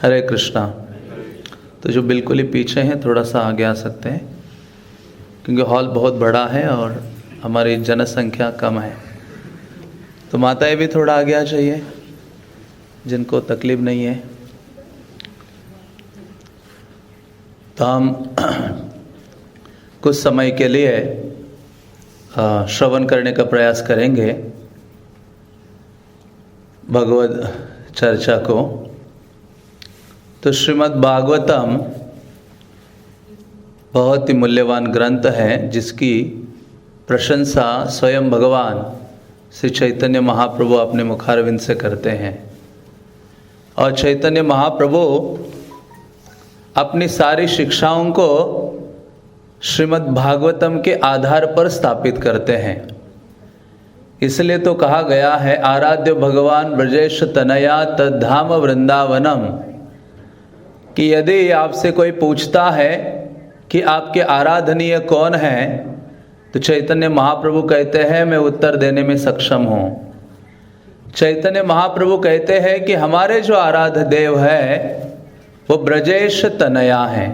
हरे कृष्णा। तो जो बिल्कुल ही पीछे हैं थोड़ा सा आगे आ सकते हैं, क्योंकि हॉल बहुत बड़ा है और हमारी जनसंख्या कम है। तो माताएं भी थोड़ा आगे आ जाइए, जिनको तकलीफ नहीं है। तो हम कुछ समय के लिए श्रवण करने का प्रयास करेंगे भगवद चर्चा को। तो श्रीमद् भागवतम बहुत ही मूल्यवान ग्रंथ है, जिसकी प्रशंसा स्वयं भगवान श्री चैतन्य महाप्रभु अपने मुखारविंद से करते हैं। और चैतन्य महाप्रभु अपनी सारी शिक्षाओं को श्रीमद् भागवतम के आधार पर स्थापित करते हैं। इसलिए तो कहा गया है, आराध्य भगवान ब्रजेश तनया तद्धाम वृंदावनम, कि यदि आपसे कोई पूछता है कि आपके आराधनीय कौन है, तो चैतन्य महाप्रभु कहते हैं मैं उत्तर देने में सक्षम हूँ। चैतन्य महाप्रभु कहते हैं कि हमारे जो आराध्य देव है वो ब्रजेश तनया है।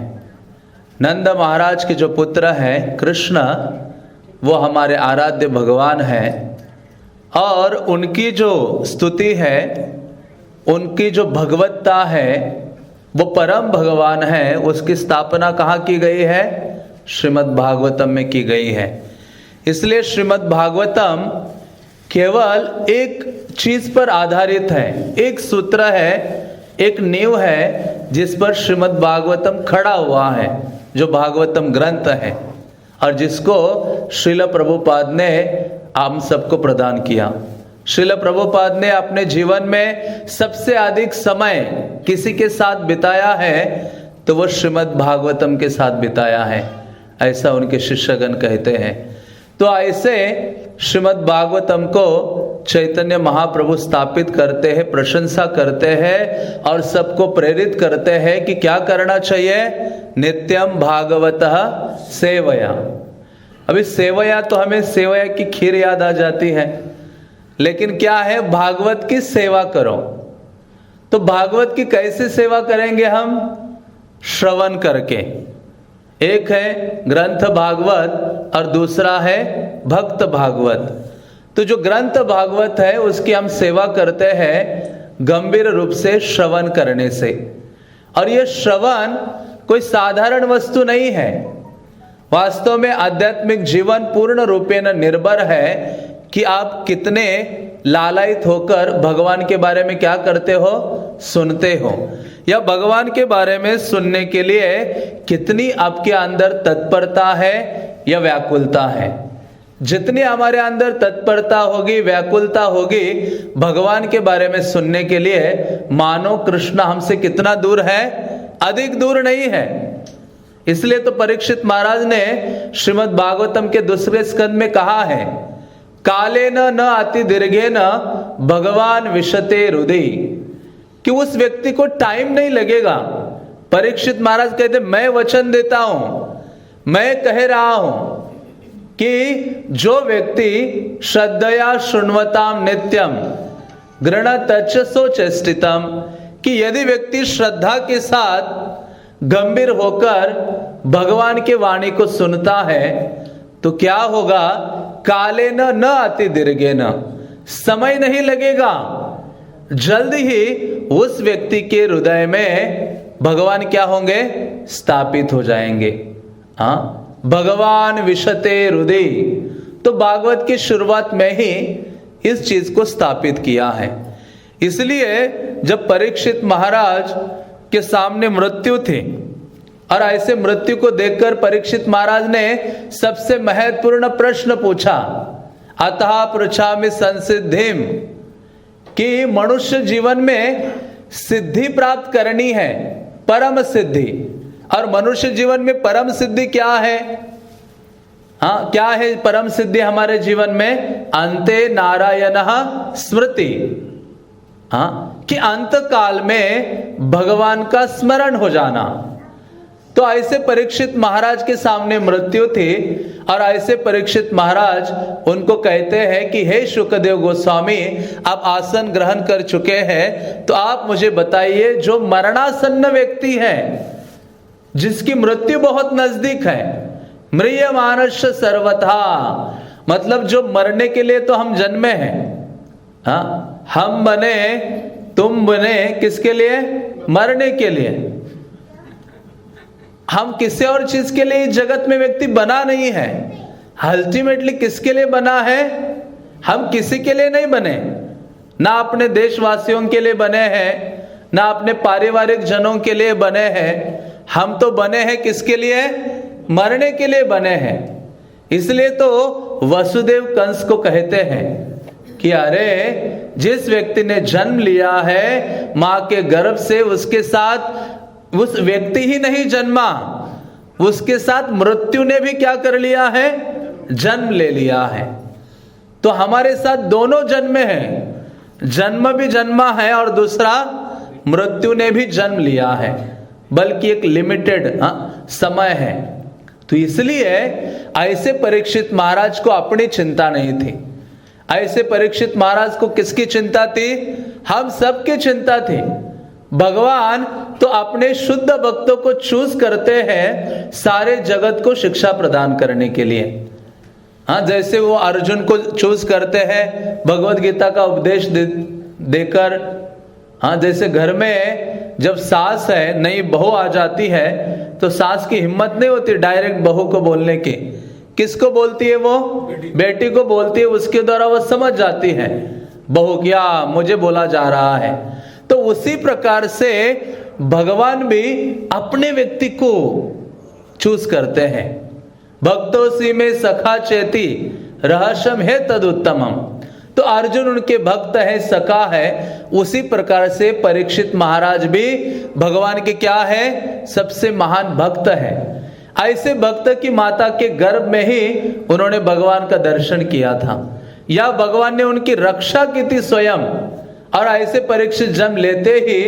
नंद महाराज के जो पुत्र हैं कृष्ण, वो हमारे आराध्य भगवान हैं। और उनकी जो स्तुति है, उनकी जो भगवत्ता है, वो परम भगवान है। उसकी स्थापना कहाँ की गई है? श्रीमद् भागवतम में की गई है। इसलिए श्रीमद् भागवतम केवल एक चीज पर आधारित है, एक सूत्र है, एक नींव है जिस पर श्रीमद् भागवतम खड़ा हुआ है, जो भागवतम ग्रंथ है, और जिसको श्रील प्रभुपाद ने हम सबको प्रदान किया। श्रील प्रभुपाद ने अपने जीवन में सबसे अधिक समय किसी के साथ बिताया है तो वो श्रीमद् भागवतम के साथ बिताया है, ऐसा उनके शिष्यगण कहते हैं। तो ऐसे श्रीमद् भागवतम को चैतन्य महाप्रभु स्थापित करते हैं, प्रशंसा करते हैं और सबको प्रेरित करते हैं कि क्या करना चाहिए? नित्यम भागवतः सेवया। अभी सेवया तो हमें सेवया की खीर याद आ जाती है, लेकिन क्या है? भागवत की सेवा करो। तो भागवत की कैसे सेवा करेंगे हम? श्रवण करके। एक है ग्रंथ भागवत और दूसरा है भक्त भागवत। तो जो ग्रंथ भागवत है उसकी हम सेवा करते हैं गंभीर रूप से श्रवण करने से। और ये श्रवण कोई साधारण वस्तु नहीं है। वास्तव में आध्यात्मिक जीवन पूर्ण रूपेण निर्भर है कि आप कितने लालायित होकर भगवान के बारे में क्या करते हो? सुनते हो, या भगवान के बारे में सुनने के लिए कितनी आपके अंदर तत्परता है या व्याकुलता है। जितनी हमारे अंदर तत्परता होगी, व्याकुलता होगी भगवान के बारे में सुनने के लिए, मानो कृष्ण हमसे कितना दूर है? अधिक दूर नहीं है। इसलिए तो परीक्षित महाराज ने श्रीमद् भागवतम के दूसरे स्कंद में कहा है, काले न अति दीर्घे न भगवान विशते हृदय, कि उस व्यक्ति को टाइम नहीं लगेगा। परीक्षित महाराज कहते मैं वचन देता हूं, मैं कह रहा हूं कि जो व्यक्ति श्रद्धया शृण्वताम नित्यम गृणतच्चसो चेष्टितम, कि यदि व्यक्ति श्रद्धा के साथ गंभीर होकर भगवान के वाणी को सुनता है तो क्या होगा? काले न अति दीर्घे न, समय नहीं लगेगा, जल्द ही उस व्यक्ति के हृदय में भगवान क्या होंगे? स्थापित हो जाएंगे। हाँ, भगवान विशते हृदय। तो भागवत की शुरुआत में ही इस चीज को स्थापित किया है। इसलिए जब परीक्षित महाराज के सामने मृत्यु थी, और ऐसे मृत्यु को देखकर परीक्षित महाराज ने सबसे महत्वपूर्ण प्रश्न पूछा, अतः पृच्छामि संसिद्धिम, कि मनुष्य जीवन में सिद्धि प्राप्त करनी है, परम सिद्धि। और मनुष्य जीवन में परम सिद्धि क्या है? हाँ, क्या है परम सिद्धि हमारे जीवन में? अंते नारायणः स्मृति। हाँ, कि अंत काल में भगवान का स्मरण हो जाना। तो ऐसे परीक्षित महाराज के सामने मृत्यु थी, और ऐसे परीक्षित महाराज उनको कहते हैं कि हे शुकदेव गोस्वामी, आप आसन ग्रहण कर चुके हैं, तो आप मुझे बताइए जो मरणासन्न व्यक्ति है, जिसकी मृत्यु बहुत नजदीक है, म्रियमानस्य सर्वथा, मतलब जो मरने के लिए तो हम जन्मे हैं, हाँ, हम बने, तुम बने किसके लिए? मरने के लिए। हम किसी और चीज के लिए इस जगत में व्यक्ति बना नहीं है। अल्टीमेटली किसके लिए बना है? हम किसी के लिए नहीं बने, ना अपने देशवासियों के लिए बने हैं, ना अपने पारिवारिक जनों के लिए बने हैं। हम तो बने हैं किसके लिए? मरने के लिए बने हैं। इसलिए तो वसुदेव कंस को कहते हैं कि अरे, जिस व्यक्ति ने जन्म लिया है मां के गर्भ से, उसके साथ उस व्यक्ति ही नहीं जन्मा, उसके साथ मृत्यु ने भी क्या कर लिया है? जन्म ले लिया है। तो हमारे साथ दोनों जन्मे हैं, जन्म भी जन्मा है और दूसरा मृत्यु ने भी जन्म लिया है, बल्कि एक लिमिटेड समय है। तो इसलिए ऐसे परीक्षित महाराज को अपनी चिंता नहीं थी। ऐसे परीक्षित महाराज को किसकी चिंता थी? हम सबकी चिंता थी। भगवान तो अपने शुद्ध भक्तों को चूज करते हैं सारे जगत को शिक्षा प्रदान करने के लिए। हाँ, जैसे वो अर्जुन को चूज करते हैं भगवत गीता का उपदेश देकर। हाँ, जैसे घर में जब सास है, नई बहू आ जाती है, तो सास की हिम्मत नहीं होती डायरेक्ट बहू को बोलने की। किसको बोलती है वो? बेटी को बोलती है। उसके द्वारा वो समझ जाती है बहू क्या मुझे बोला जा रहा है। तो उसी प्रकार से भगवान भी अपने व्यक्ति को चूज करते हैं। भक्तोसी में सखा चेती रहस्यम है तदुत्तमम। तो अर्जुन उनके भक्त है, सखा है। उसी प्रकार से परीक्षित महाराज भी भगवान के क्या है? सबसे महान भक्त है। ऐसे भक्त की माता के गर्भ में ही उन्होंने भगवान का दर्शन किया था, या भगवान ने उनकी रक्षा की थी स्वयं। और ऐसे परीक्षित जन्म लेते ही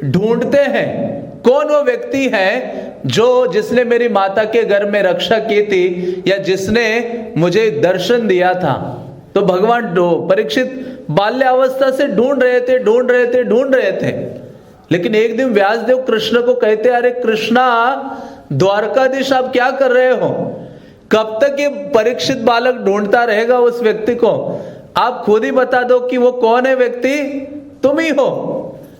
ढूंढते हैं कौन वो व्यक्ति है जिसने मेरी माता के गर्भ में रक्षा की थी, या जिसने मुझे दर्शन दिया था। तो भगवान परीक्षित बाल्यावस्था से ढूंढ रहे थे। लेकिन एक दिन व्यासदेव कृष्ण को कहते, अरे कृष्णा, द्वारकाधीश आप क्या कर रहे हो? कब तक ये परीक्षित बालक ढूंढता रहेगा उस व्यक्ति को? आप खुद ही बता दो कि वो कौन है व्यक्ति? तुम ही हो।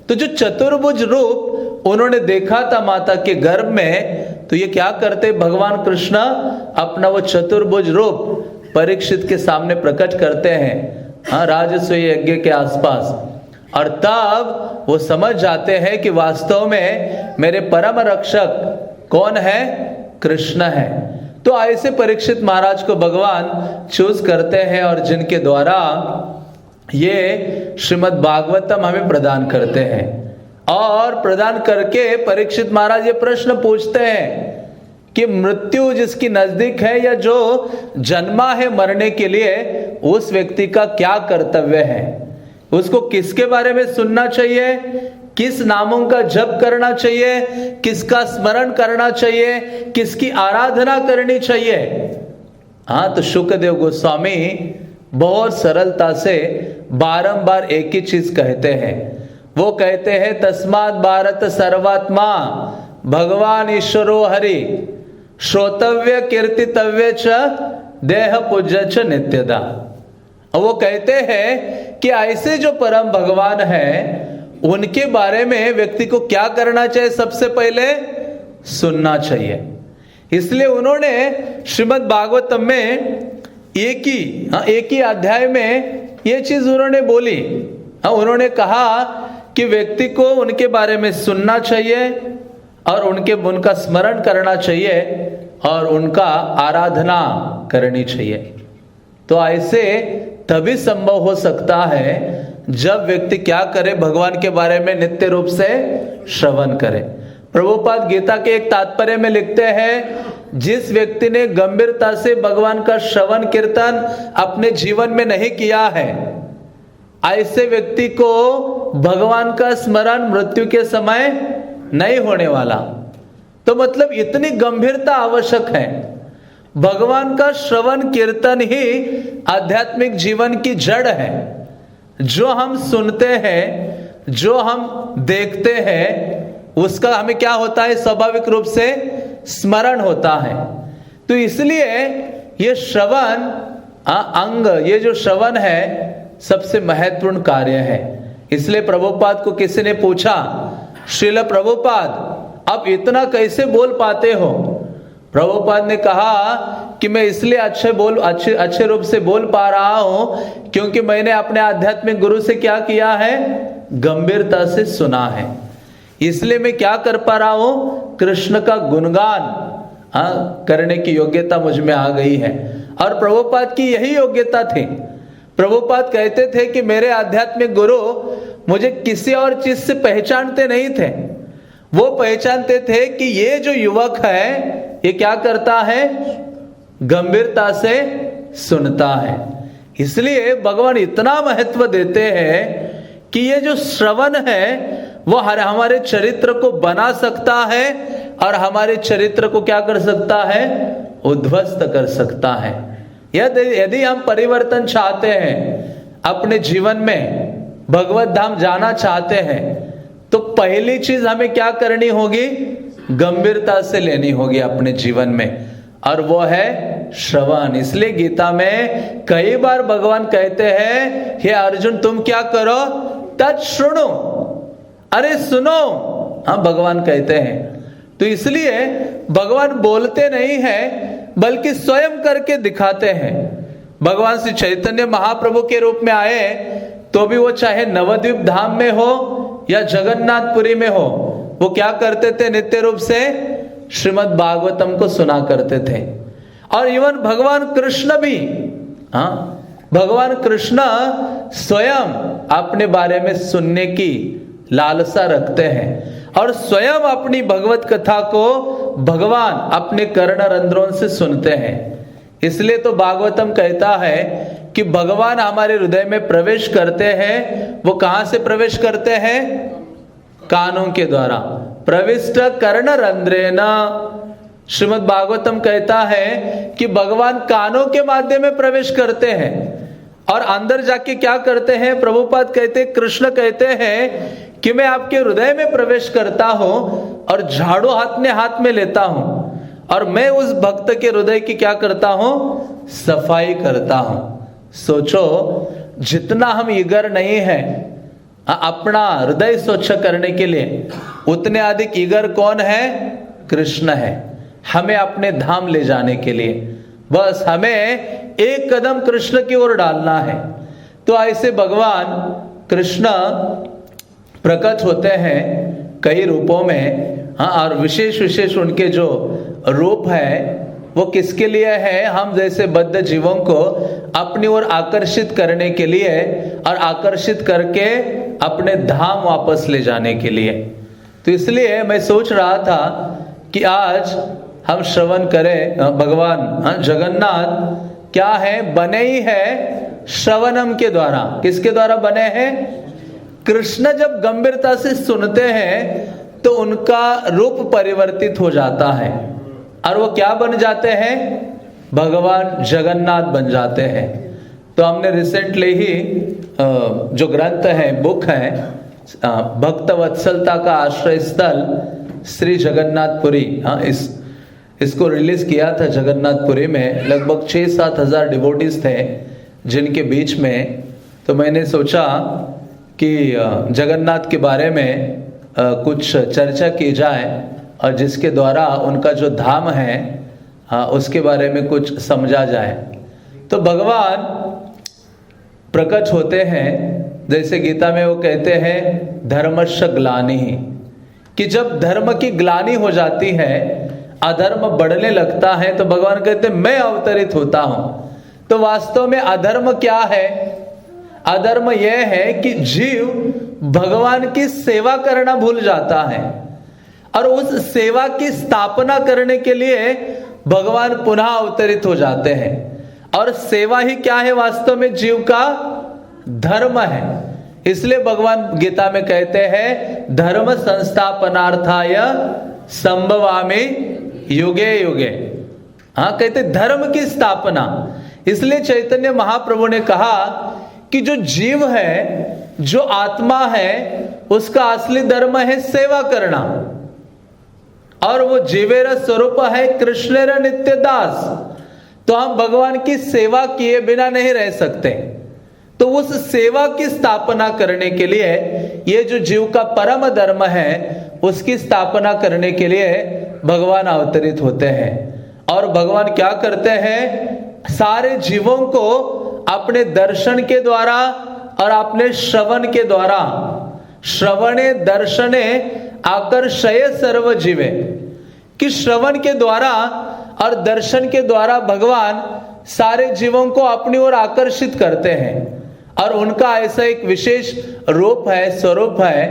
तो जो चतुर्भुज रूप उन्होंने देखा था माता के गर्भ में, तो ये क्या करते भगवान कृष्ण? अपना वो चतुर्भुज रूप परीक्षित के सामने प्रकट करते हैं, हाँ, राजसूय यज्ञ के आसपास। और तब वो समझ जाते हैं कि वास्तव में मेरे परम रक्षक कौन है? कृष्ण है। तो ऐसे परीक्षित महाराज को भगवान चूज करते हैं और जिनके द्वारा ये श्रीमद् भागवतम हमें प्रदान करते हैं। और प्रदान करके परीक्षित महाराज ये प्रश्न पूछते हैं कि मृत्यु जिसकी नजदीक है, या जो जन्मा है मरने के लिए, उस व्यक्ति का क्या कर्तव्य है? उसको किसके बारे में सुनना चाहिए? किस नामों का जप करना चाहिए? किसका स्मरण करना चाहिए? किसकी आराधना करनी चाहिए? हाँ, तो शुकदेव गोस्वामी बहुत सरलता से बारंबार एक ही चीज कहते हैं। वो कहते हैं, तस्मात् भारत सर्वात्मा भगवान ईश्वरो हरि श्रोतव्य कीर्तितव्य च देह पूज्य च नित्यदा। वो कहते हैं कि ऐसे जो परम भगवान है, उनके बारे में व्यक्ति को क्या करना चाहिए? सबसे पहले सुनना चाहिए। इसलिए उन्होंने श्रीमद् भागवतम में एक ही अध्याय में ये चीज उन्होंने बोली। उन्होंने कहा कि व्यक्ति को उनके बारे में सुनना चाहिए और उनका स्मरण करना चाहिए और उनका आराधना करनी चाहिए। तो ऐसे तभी संभव हो सकता है जब व्यक्ति क्या करे? भगवान के बारे में नित्य रूप से श्रवण करे। प्रभुपाद गीता के एक तात्पर्य में लिखते हैं, जिस व्यक्ति ने गंभीरता से भगवान का श्रवण कीर्तन अपने जीवन में नहीं किया है, ऐसे व्यक्ति को भगवान का स्मरण मृत्यु के समय नहीं होने वाला। तो मतलब इतनी गंभीरता आवश्यक है। भगवान का श्रवण कीर्तन ही आध्यात्मिक जीवन की जड़ है। जो हम सुनते हैं, जो हम देखते हैं, उसका हमें क्या होता है? स्वाभाविक रूप से स्मरण होता है। तो इसलिए ये श्रवण अंग, ये जो श्रवण है सबसे महत्वपूर्ण कार्य है। इसलिए प्रभुपाद को किसी ने पूछा, श्रील प्रभुपाद आप इतना कैसे बोल पाते हो? प्रभुपाद ने कहा कि मैं इसलिए अच्छे रूप से बोल पा रहा हूं क्योंकि मैंने अपने आध्यात्मिक गुरु से क्या किया है? गंभीरता से सुना है। इसलिए मैं क्या कर पा रहा हूं? कृष्ण का गुणगान करने की योग्यता मुझ में आ गई है। और प्रभुपाद की यही योग्यता थी। प्रभुपाद कहते थे कि मेरे आध्यात्मिक गुरु मुझे किसी और चीज से पहचानते नहीं थे। वो पहचानते थे कि ये जो युवक है ये क्या करता है? गंभीरता से सुनता है। इसलिए भगवान इतना महत्व देते हैं कि ये जो श्रवण है वो हमारे चरित्र को बना सकता है और हमारे चरित्र को क्या कर सकता है? उद्ध्वस्त कर सकता है। यदि हम परिवर्तन चाहते हैं, अपने जीवन में भगवत धाम जाना चाहते हैं, तो पहली चीज हमें क्या करनी होगी? गंभीरता से लेनी होगी अपने जीवन में, और वो है श्रवण। इसलिए गीता में कई बार भगवान कहते हैं, हे अर्जुन तुम क्या करो? तत्शृणु, अरे सुनो। हाँ, भगवान कहते हैं। तो इसलिए भगवान बोलते नहीं हैं बल्कि स्वयं करके दिखाते हैं। भगवान श्री चैतन्य महाप्रभु के रूप में आए तो भी वो चाहे नवद्वीप धाम में हो या जगन्नाथपुरी में हो, वो क्या करते थे? नित्य रूप से श्रीमद् भागवतम को सुना करते थे। और इवन भगवान कृष्ण भी, भगवान कृष्ण स्वयं अपने बारे में सुनने की लालसा रखते हैं और स्वयं अपनी भगवत कथा को भगवान अपने कर्ण रंध्रों से सुनते हैं। इसलिए तो भागवतम कहता है कि भगवान हमारे हृदय में प्रवेश करते हैं। वो कहां से प्रवेश करते हैं? कानों के द्वारा। प्रविष्ट कर्ण रंध्रेण, श्रीमद् भागवतम कहता है कि भगवान कानों के माध्यम में प्रवेश करते हैं और अंदर जाके क्या करते हैं? प्रभुपाद कहते, कृष्ण कहते हैं कि मैं आपके हृदय में प्रवेश करता हूं और झाड़ू हाथ में लेता हूं और मैं उस भक्त के हृदय की क्या करता हूं? सफाई करता हूं। सोचो, जितना हम ईगर नहीं है अपना हृदय स्वच्छ करने के लिए, उतने अधिक ईगर कौन है? कृष्ण है, हमें अपने धाम ले जाने के लिए। बस हमें एक कदम कृष्ण की ओर डालना है। तो ऐसे भगवान कृष्ण प्रकट होते हैं कई रूपों में। और विशेष उनके जो रूप है वो किसके लिए है? हम जैसे बद्ध जीवों को अपनी ओर आकर्षित करने के लिए और आकर्षित करके अपने धाम वापस ले जाने के लिए। तो इसलिए मैं सोच रहा था कि आज हम श्रवण करें। भगवान जगन्नाथ क्या है? बने ही है श्रवणम के द्वारा। किसके द्वारा बने हैं? कृष्ण जब गंभीरता से सुनते हैं तो उनका रूप परिवर्तित हो जाता है और वो क्या बन जाते हैं? भगवान जगन्नाथ बन जाते हैं। तो हमने रिसेंटली ही जो ग्रंथ है, बुक है, भक्त वत्सलता का आश्रय स्थल श्री जगन्नाथपुरी, इसको रिलीज किया था जगन्नाथपुरी में। लगभग 6-7 हजार डिवोटीज थे जिनके बीच में। तो मैंने सोचा कि जगन्नाथ के बारे में कुछ चर्चा की जाए और जिसके द्वारा उनका जो धाम है उसके बारे में कुछ समझा जाए। तो भगवान प्रकट होते हैं, जैसे गीता में वो कहते हैं धर्मस्य ग्लानि, कि जब धर्म की ग्लानि हो जाती है, अधर्म बढ़ने लगता है, तो भगवान कहते हैं मैं अवतरित होता हूं। तो वास्तव में अधर्म क्या है? अधर्म यह है कि जीव भगवान की सेवा करना भूल जाता है और उस सेवा की स्थापना करने के लिए भगवान पुनः अवतरित हो जाते हैं। और सेवा ही क्या है? वास्तव में जीव का धर्म है। इसलिए भगवान गीता में कहते हैं धर्म संस्थापनार्थाय संभवामि युगे युगे। हाँ, कहते धर्म की स्थापना। इसलिए चैतन्य महाप्रभु ने कहा कि जो जीव है, जो आत्मा है, उसका असली धर्म है सेवा करना, और वो जीवेर स्वरूप है कृष्णेर नित्य दास। तो हम भगवान की सेवा किए बिना नहीं रह सकते। तो उस सेवा की स्थापना करने के लिए, ये जो जीव का परम धर्म है उसकी स्थापना करने के लिए भगवान अवतरित होते हैं। और भगवान क्या करते हैं? सारे जीवों को अपने दर्शन के द्वारा और अपने श्रवण के द्वारा, श्रवणे दर्शने आकर्षय सर्व जीवे, कि श्रवण के द्वारा और दर्शन के द्वारा भगवान सारे जीवों को अपनी ओर आकर्षित करते हैं। और उनका ऐसा एक विशेष रूप है, स्वरूप है,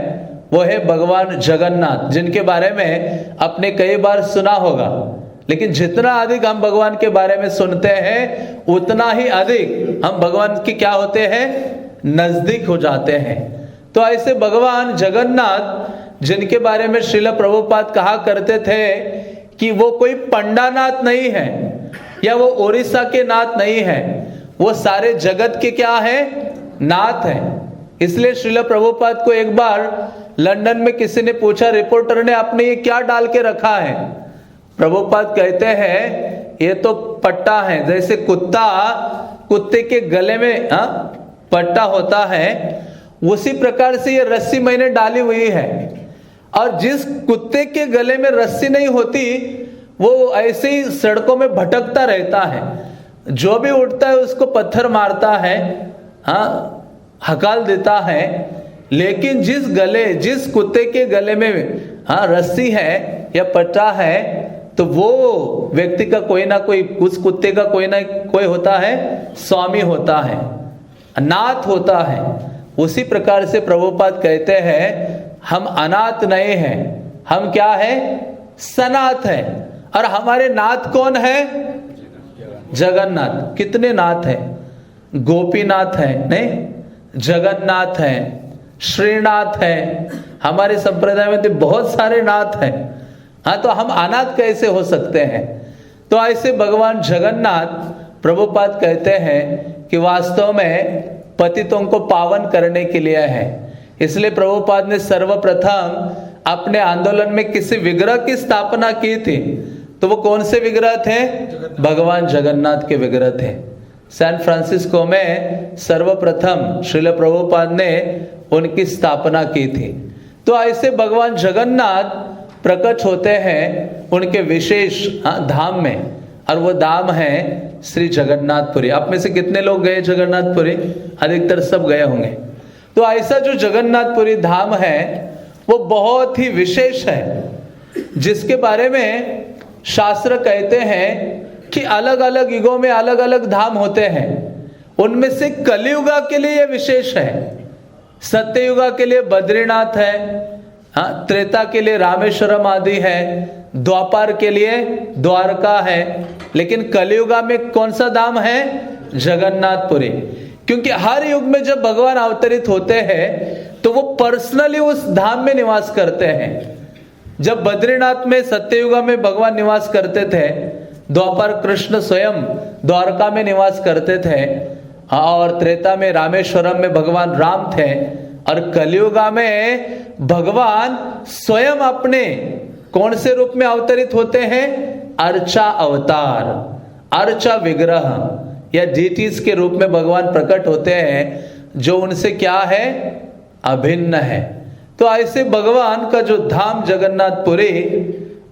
वो है भगवान जगन्नाथ, जिनके बारे में आपने कई बार सुना होगा। लेकिन जितना अधिक हम भगवान के बारे में सुनते हैं, उतना ही अधिक हम भगवान के क्या होते हैं? नजदीक हो जाते हैं। तो ऐसे भगवान जगन्नाथ, जिनके बारे में श्रील प्रभुपाद कहा करते थे कि वो कोई पंडानाथ नहीं है, या वो ओडिशा के नाथ नहीं है, वो सारे जगत के क्या है? नाथ है। इसलिए श्रील प्रभुपाद को एक बार लंदन में किसी ने पूछा, रिपोर्टर ने, आपने ये क्या डाल के रखा है? प्रभुपाद कहते हैं ये तो पट्टा है। जैसे कुत्ते के गले में पट्टा होता है, उसी प्रकार से ये रस्सी मैंने डाली हुई है। और जिस कुत्ते के गले में रस्सी नहीं होती, वो ऐसे ही सड़कों में भटकता रहता है, जो भी उठता है उसको पत्थर मारता है, हकाल देता है। लेकिन जिस कुत्ते के गले में रस्सी है या पट्टा है, तो वो व्यक्ति का कोई ना कोई, उस कुत्ते का कोई ना कोई होता है, स्वामी होता है, नाथ होता है। उसी प्रकार से प्रभुपाद कहते हैं हम अनाथ नहीं हैं, हम क्या है? सनाथ है। और हमारे नाथ कौन है? जगन्नाथ। कितने नाथ हैं? गोपीनाथ है, नहीं, जगन्नाथ है, श्रीनाथ है। हमारे संप्रदाय में तो बहुत सारे नाथ हैं। हाँ, तो हम अनाथ कैसे हो सकते हैं? तो ऐसे भगवान जगन्नाथ, प्रभुपाद कहते हैं कि वास्तव में पतितों को पावन करने के लिए है। इसलिए प्रभुपाद ने सर्वप्रथम अपने आंदोलन में किसी विग्रह की स्थापना की थी। तो वो कौन से विग्रह थे? भगवान जगन्नाथ के विग्रह थे। सैन फ्रांसिस्को में सर्वप्रथम श्रील प्रभुपाद ने उनकी स्थापना की थी। तो ऐसे भगवान जगन्नाथ प्रकट होते हैं उनके विशेष धाम में, और वो धाम है श्री जगन्नाथपुरी। आप में से कितने लोग गए जगन्नाथपुरी? अधिकतर सब गए होंगे। तो ऐसा जो जगन्नाथपुरी धाम है वो बहुत ही विशेष है, जिसके बारे में शास्त्र कहते हैं कि अलग अलग युगों में अलग अलग धाम होते हैं। उनमें से कलियुगा के लिए यह विशेष है। सत्ययुगा के लिए बद्रीनाथ है, त्रेता के लिए रामेश्वरम आदि है, द्वापर के लिए द्वारका है। लेकिन कलियुगा में कौन सा धाम है? जगन्नाथपुरी। क्योंकि हर युग में जब भगवान अवतरित होते हैं तो वो पर्सनली उस धाम में निवास करते हैं। जब बद्रीनाथ में सत्ययुगा में भगवान निवास करते थे, द्वापर कृष्ण स्वयं द्वारका में निवास करते थे, और त्रेता में रामेश्वरम में भगवान राम थे, और कलियुगा में भगवान स्वयं अपने कौन से रूप में अवतरित होते हैं? अर्चा अवतार, अर्चा विग्रह या डीटीज के रूप में भगवान प्रकट होते हैं, जो उनसे क्या है? अभिन्न है। तो ऐसे भगवान का जो धाम जगन्नाथपुरी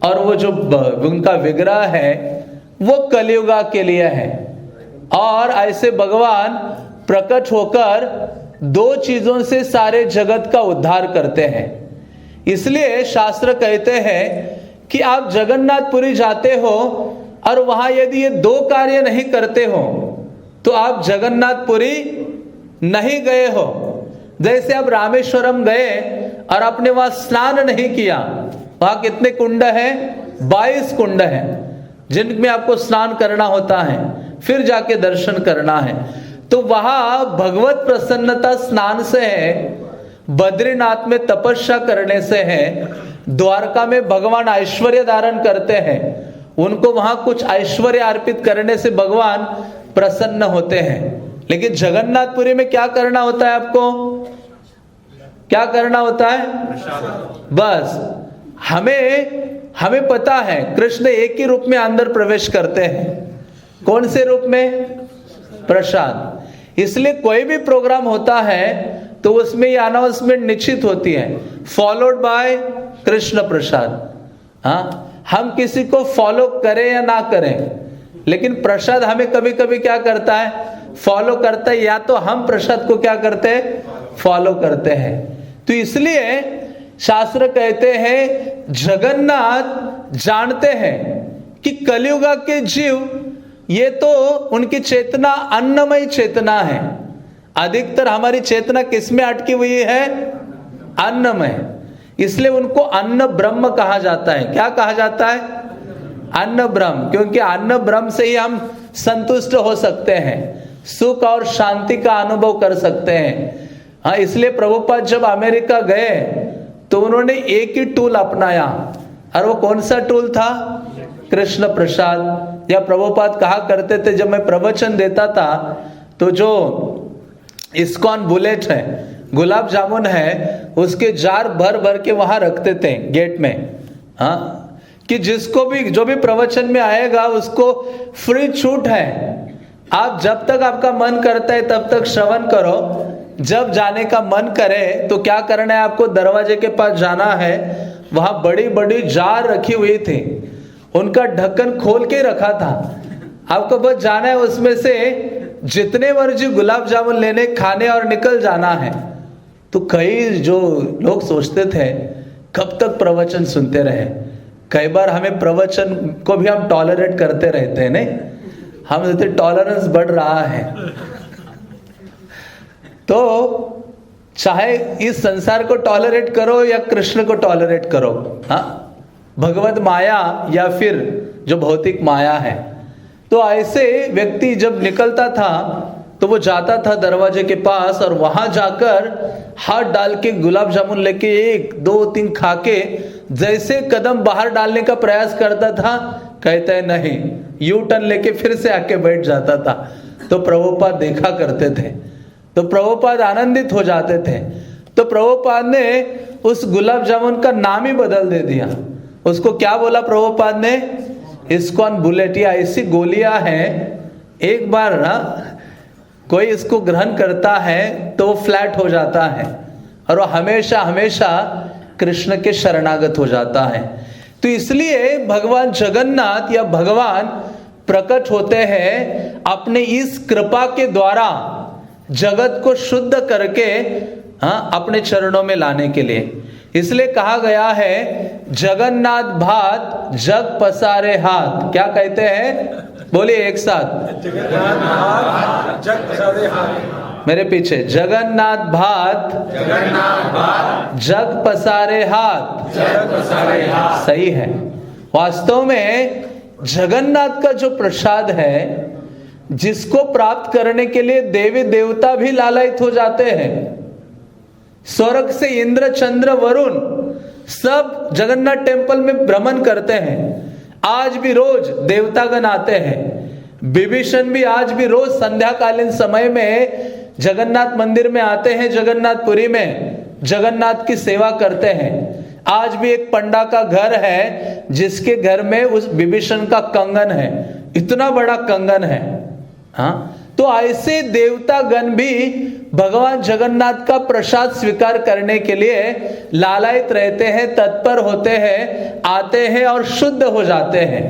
और वो जो उनका विग्रह है वो कलियुगा के लिए है। और ऐसे भगवान प्रकट होकर दो चीजों से सारे जगत का उद्धार करते हैं। इसलिए शास्त्र कहते हैं कि आप जगन्नाथपुरी जाते हो और वहां यदि ये दो कार्य नहीं करते हो तो आप जगन्नाथपुरी नहीं गए हो। जैसे आप रामेश्वरम गए और आपने वहां स्नान नहीं किया, वहां कितने कुंड है? 22 कुंड है जिनमें आपको स्नान करना होता है, फिर जाके दर्शन करना है। तो वहां भगवत प्रसन्नता स्नान से है, बद्रीनाथ में तपस्या करने से है, द्वारका में भगवान ऐश्वर्य धारण करते हैं, उनको वहां कुछ ऐश्वर्य अर्पित करने से भगवान प्रसन्न होते हैं। लेकिन जगन्नाथपुरी में क्या करना होता है? आपको क्या करना होता है? बस हमें पता है कृष्ण एक ही रूप में अंदर प्रवेश करते हैं। कौन से रूप में? प्रसाद। इसलिए कोई भी प्रोग्राम होता है तो उसमें ये अनाउंसमेंट निश्चित होती है, फॉलोड बाय कृष्ण प्रसाद। हाँ, हम किसी को फॉलो करें या ना करें, लेकिन प्रसाद हमें कभी कभी क्या करता है? फॉलो करता है, या तो हम प्रसाद को क्या करते हैं? फॉलो करते हैं। तो इसलिए शास्त्र कहते हैं जगन्नाथ जानते हैं कि कलियुगा के जीव ये तो उनकी चेतना अन्नमय चेतना है। अधिकतर हमारी चेतना किसमें अटकी हुई है? अन्नमय। इसलिए उनको अन्न ब्रह्म कहा जाता है। क्या कहा जाता है? अन्न ब्रह्म। क्योंकि अन्न ब्रह्म से ही हम संतुष्ट हो सकते हैं, सुख और शांति का अनुभव कर सकते हैं। हाँ, इसलिए प्रभुपाद जब अमेरिका गए तो उन्होंने एक ही टूल अपनाया, और वो कौन सा टूल था? कृष्ण प्रसाद। या प्रभुपाद कहा करते थे, जब मैं प्रवचन देता था तो जो इस्कॉन बुलेट है, गुलाब जामुन है, उसके जार भर भर के वहां रखते थे गेट में। हाँ, कि जिसको भी जो भी प्रवचन में आएगा उसको फ्री छूट है। आप जब तक आपका मन करता है तब तक श्रवण करो, जब जाने का मन करे तो क्या करना है? आपको दरवाजे के पास जाना है, वहां बड़ी बड़ी जार रखी हुई थी, उनका ढक्कन खोल के रखा था। आपको बस जाना है, उसमें से जितने मर्जी गुलाब जामुन लेने, खाने और निकल जाना है। तो कई जो लोग सोचते थे कब तक प्रवचन सुनते रहे। कई बार हमें प्रवचन को भी हम टॉलरेट करते रहते हैं, नहीं? हम कहते टॉलरेंस बढ़ रहा है। तो चाहे इस संसार को टॉलरेट करो या कृष्ण को टॉलरेट करो, हाँ, भगवत माया या फिर जो भौतिक माया है। तो ऐसे व्यक्ति जब निकलता था तो वो जाता था दरवाजे के पास, और वहां जाकर हाथ डाल के गुलाब जामुन लेके 1 2 3 खा के जैसे कदम बाहर डालने का प्रयास करता था, कहता है नहीं, यू टर्न लेके फिर से आके बैठ जाता था। तो प्रभुपाद देखा करते थे, तो प्रभुपाद आनंदित हो जाते थे। तो प्रभुपाद ने उस गुलाब जामुन का नाम ही बदल दे दिया। उसको क्या बोला प्रभुपाद ने? ISKCON bullet. या ऐसी गोलियां हैं, एक बार ना कोई इसको ग्रहण करता है तो वो फ्लैट हो जाता है, और वो हमेशा हमेशा कृष्ण के शरणागत हो जाता है। तो इसलिए भगवान जगन्नाथ या भगवान प्रकट होते हैं अपने इस कृपा के द्वारा जगत को शुद्ध करके, हाँ, अपने चरणों में लाने के लिए। इसलिए कहा गया है जगन्नाथ भात जग पसारे हाथ। क्या कहते हैं? बोलिए एक साथ, जगन्नाथ भात जग पसारे हाथ। मेरे पीछे, जगन्नाथ भात जग पसारे हाथ। जग पसारे हाथ। सही है। वास्तव में जगन्नाथ का जो प्रसाद है, जिसको प्राप्त करने के लिए देवी देवता भी लालायित हो जाते हैं। स्वर्ग से इंद्र, चंद्र, वरुण सब जगन्नाथ टेम्पल में भ्रमण करते हैं। आज भी रोज देवतागण आते हैं। विभीषण भी आज भी रोज संध्याकालीन समय में जगन्नाथ मंदिर में आते हैं, जगन्नाथपुरी में जगन्नाथ की सेवा करते हैं। आज भी एक पंडा का घर है जिसके घर में उस विभीषण का कंगन है, इतना बड़ा कंगन है। हाँ, तो ऐसे देवता गण भी भगवान जगन्नाथ का प्रसाद स्वीकार करने के लिए लालायित रहते हैं, तत्पर होते हैं, आते हैं और शुद्ध हो जाते हैं।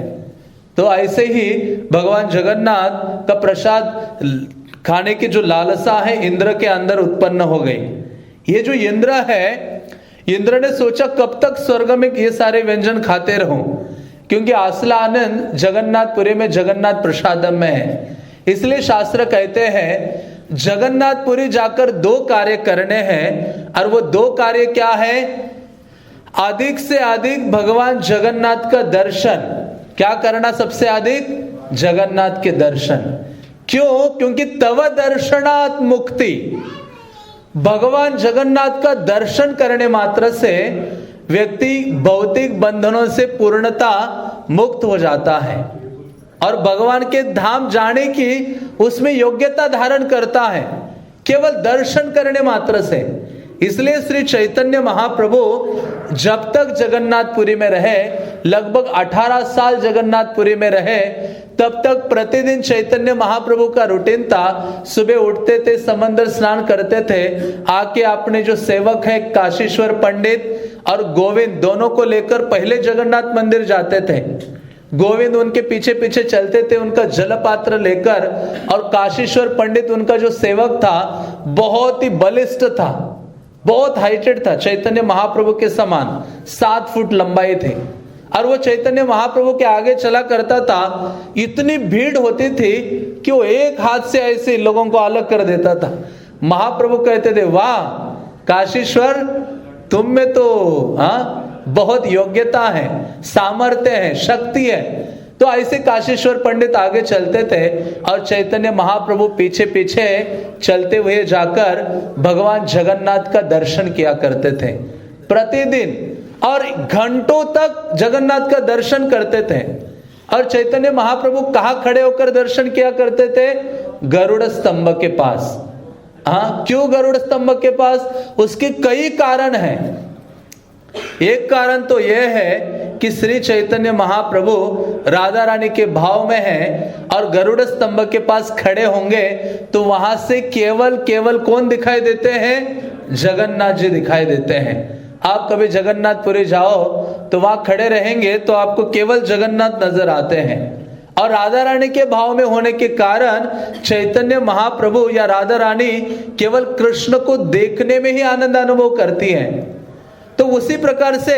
तो ऐसे ही भगवान जगन्नाथ का प्रसाद खाने की जो लालसा है इंद्र के अंदर उत्पन्न हो गई। ये जो इंद्र है, इंद्र ने सोचा कब तक स्वर्ग में ये सारे व्यंजन खाते रहूं, क्योंकि असला आनंद जगन्नाथपुरी में जगन्नाथ प्रसादम में है। इसलिए शास्त्र कहते हैं जगन्नाथपुरी जाकर 2 कार्य करने हैं, और वो 2 कार्य क्या है? अधिक से अधिक भगवान जगन्नाथ का दर्शन। क्या करना सबसे अधिक? जगन्नाथ के दर्शन। क्यों? क्योंकि तव दर्शनात् मुक्ति। भगवान जगन्नाथ का दर्शन करने मात्र से व्यक्ति भौतिक बंधनों से पूर्णता मुक्त हो जाता है और भगवान के धाम जाने की उसमें योग्यता धारण करता है केवल दर्शन करने मात्र से। इसलिए श्री चैतन्य महाप्रभु जब तक जगन्नाथपुरी में रहे, लगभग 18 साल जगन्नाथपुरी में रहे, तब तक प्रतिदिन चैतन्य महाप्रभु का रूटीन था। सुबह उठते थे, समंदर स्नान करते थे, आके अपने जो सेवक है काशीश्वर पंडित और गोविंद दोनों को लेकर पहले जगन्नाथ मंदिर जाते थे। गोविंद उनके पीछे पीछे चलते थे उनका जल पात्र लेकर, और काशीश्वर पंडित उनका जो सेवक था बहुत ही बलिष्ठ था, बहुत हाइटेड था, चैतन्य महाप्रभु के समान 7 फुट लंबाई थे। और वो चैतन्य महाप्रभु के आगे चला करता था। इतनी भीड़ होती थी कि वो एक हाथ से ऐसे लोगों को अलग कर देता था। महाप्रभु कहते थे, वाह काशीश्वर, तुम में तो बहुत योग्यता है, सामर्थ्य है, शक्ति है। तो ऐसे काशीश्वर पंडित आगे चलते थे और चैतन्य महाप्रभु पीछे पीछे चलते हुए जाकर भगवान जगन्नाथ का दर्शन किया करते थे प्रतिदिन, और घंटों तक जगन्नाथ का दर्शन करते थे। और चैतन्य महाप्रभु कहाँ खड़े होकर दर्शन किया करते थे? गरुड़ स्तंभ के पास। क्यों गरुड़ स्तंभ के पास? उसके कई कारण हैं। एक कारण तो यह है कि श्री चैतन्य महाप्रभु राधा रानी के भाव में हैं और गरुड़ स्तंभ के पास खड़े होंगे तो वहां से केवल कौन दिखाई देते हैं? जगन्नाथ जी दिखाई देते हैं। आप कभी जगन्नाथपुरी जाओ तो वहां खड़े रहेंगे तो आपको केवल जगन्नाथ नजर आते हैं। और राधा रानी के भाव में होने के कारण चैतन्य महाप्रभु या राधा रानी केवल कृष्ण को देखने में ही आनंद अनुभव करती हैं। तो उसी प्रकार से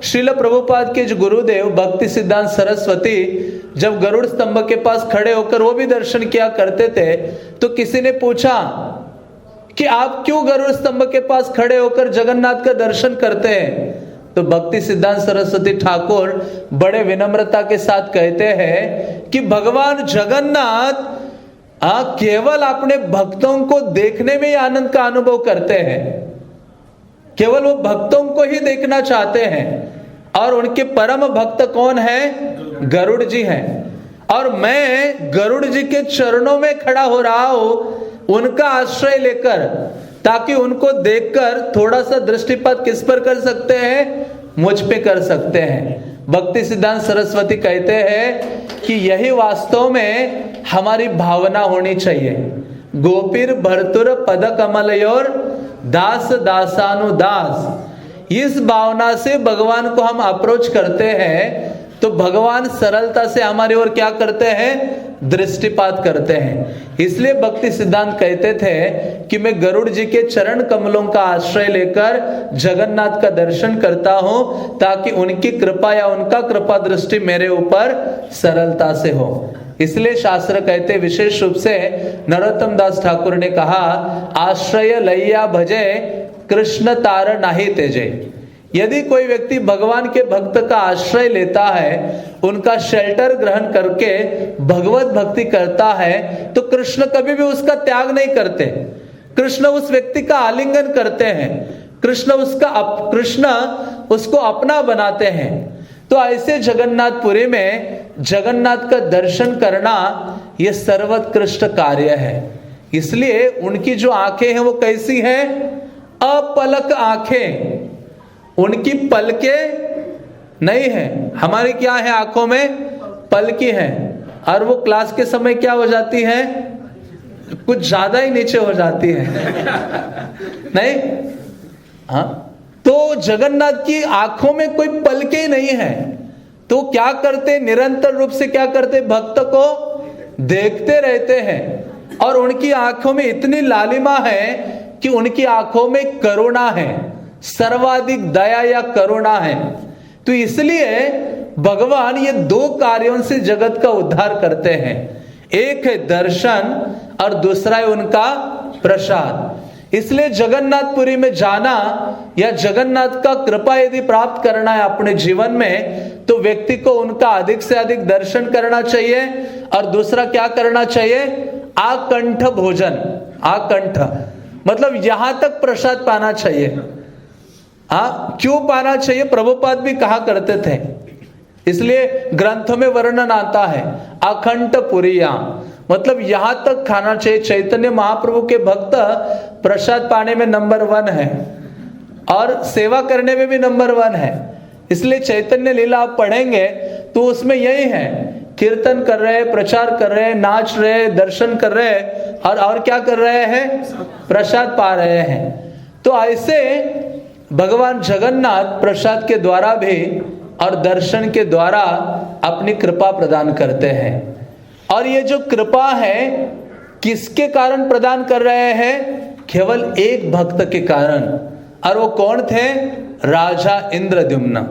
श्रील प्रभुपाद के जो गुरुदेव भक्ति सिद्धांत सरस्वती जब गरुड़ स्तंभ के पास खड़े होकर वो भी दर्शन किया करते थे, तो किसी ने पूछा कि आप क्यों गरुड़ स्तंभ के पास खड़े होकर जगन्नाथ का दर्शन करते हैं? तो भक्ति सिद्धांत सरस्वती ठाकुर बड़े विनम्रता के साथ कहते हैं कि भगवान जगन्नाथ केवल अपने भक्तों को देखने में ही आनंद का अनुभव करते हैं। केवल वो भक्तों को ही देखना चाहते हैं। और उनके परम भक्त कौन है? गरुड़ जी हैं। और मैं गरुड़ जी के चरणों में खड़ा हो रहा हूं उनका आश्रय लेकर, ताकि उनको देखकर थोड़ा सा दृष्टिपात किस पर कर सकते हैं? मुझ पे कर सकते हैं। भक्ति सिद्धांत सरस्वती कहते हैं कि यही वास्तव में हमारी भावना होनी चाहिए। गोपीर भर्तुर पद कमलयोर दास दासानुदास। इस भावना से भगवान को हम अप्रोच करते हैं तो भगवान सरलता से हमारी ओर क्या करते हैं? दृष्टिपात करते हैं। इसलिए भक्ति सिद्धांत कहते थे कि मैं गरुड़ जी के चरण कमलों का आश्रय लेकर जगन्नाथ का दर्शन करता हूं, ताकि उनकी कृपा या उनका कृपा दृष्टि मेरे ऊपर सरलता से हो। इसलिए शास्त्र कहते, विशेष रूप से नरोत्तम दास ठाकुर ने कहा, आश्रय लैया भजे कृष्ण तार नाही तेजे। यदि कोई व्यक्ति भगवान के भक्त का आश्रय लेता है, उनका शेल्टर ग्रहण करके भगवत भक्ति करता है, तो कृष्ण कभी भी उसका त्याग नहीं करते। कृष्ण उस व्यक्ति का आलिंगन करते हैं, कृष्ण उसको अपना बनाते हैं। तो ऐसे जगन्नाथपुरी में जगन्नाथ का दर्शन करना यह सर्वोत्कृष्ट कार्य है। इसलिए उनकी जो आंखें हैं वो कैसी हैं? अपलक आंखें। उनकी पलकें नहीं है। हमारी क्या है? आंखों में पलकी है, और वो क्लास के समय क्या हो जाती है? कुछ ज्यादा ही नीचे हो जाती है नहीं? तो जगन्नाथ की आंखों में कोई पलके ही नहीं है। तो क्या करते? निरंतर रूप से क्या करते? भक्त को देखते रहते हैं। और उनकी आंखों में इतनी लालिमा है कि उनकी आंखों में करुणा है, सर्वाधिक दया या करुणा है। तो इसलिए भगवान ये 2 कार्यों से जगत का उद्धार करते हैं। एक है दर्शन और दूसरा है उनका प्रसाद। इसलिए जगन्नाथपुरी में जाना या जगन्नाथ का कृपा यदि प्राप्त करना है अपने जीवन में, तो व्यक्ति को उनका अधिक से अधिक दर्शन करना चाहिए। और दूसरा क्या करना चाहिए? आकंठ भोजन। आकंठ मतलब यहां तक प्रसाद पाना चाहिए। क्यों पाना चाहिए? प्रभुपाद भी कहा करते थे इसलिए ग्रंथों में वर्णन आता है अखंड पुरिया, मतलब यहां तक खाना चाहिए। चैतन्य महाप्रभु के भक्त प्रसाद पाने में नंबर 1 है और सेवा करने में भी नंबर 1 है। इसलिए चैतन्य लीला आप पढ़ेंगे तो उसमें यही है, कीर्तन कर रहे हैं, प्रचार कर रहे हैं, नाच रहे हैं, दर्शन कर रहे हैं और क्या कर रहे हैं, प्रसाद पा रहे हैं। तो ऐसे भगवान जगन्नाथ प्रसाद के द्वारा भी और दर्शन के द्वारा अपनी कृपा प्रदान करते हैं। और ये जो कृपा है किसके कारण प्रदान कर रहे हैं, केवल एक भक्त के कारण, और वो कौन थे, राजा इंद्रद्युम्न।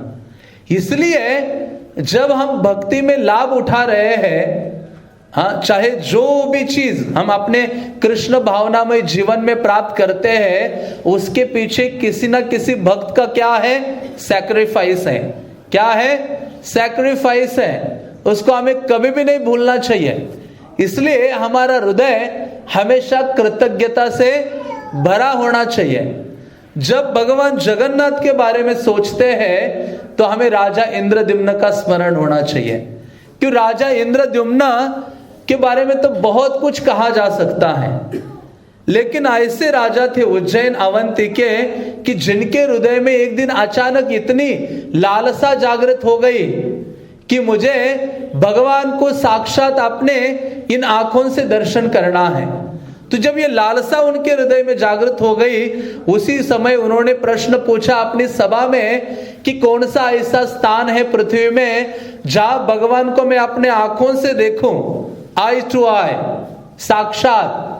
इसलिए जब हम भक्ति में लाभ उठा रहे हैं, हाँ, चाहे जो भी चीज हम अपने कृष्ण भावनामय जीवन में प्राप्त करते हैं, उसके पीछे किसी ना किसी भक्त का क्या है, सैक्रिफाइस है। क्या है, सैक्रिफाइस है। उसको हमें कभी भी नहीं भूलना चाहिए। इसलिए हमारा हृदय हमेशा कृतज्ञता से भरा होना चाहिए। जब भगवान जगन्नाथ के बारे में सोचते हैं तो हमें राजा इंद्रद्युम्न का स्मरण होना चाहिए। क्यों, राजा इंद्रद्युम्न के बारे में तो बहुत कुछ कहा जा सकता है, लेकिन ऐसे राजा थे उज्जैन अवंती के कि जिनके हृदय में एक दिन अचानक इतनी लालसा जागृत हो गई कि मुझे भगवान को साक्षात अपने इन आंखों से दर्शन करना है। तो जब ये लालसा उनके हृदय में जागृत हो गई, उसी समय उन्होंने प्रश्न पूछा अपनी सभा में कि कौन सा ऐसा स्थान है पृथ्वी में जहां भगवान को मैं अपने आंखों से देखूं, आई टू आई, साक्षात।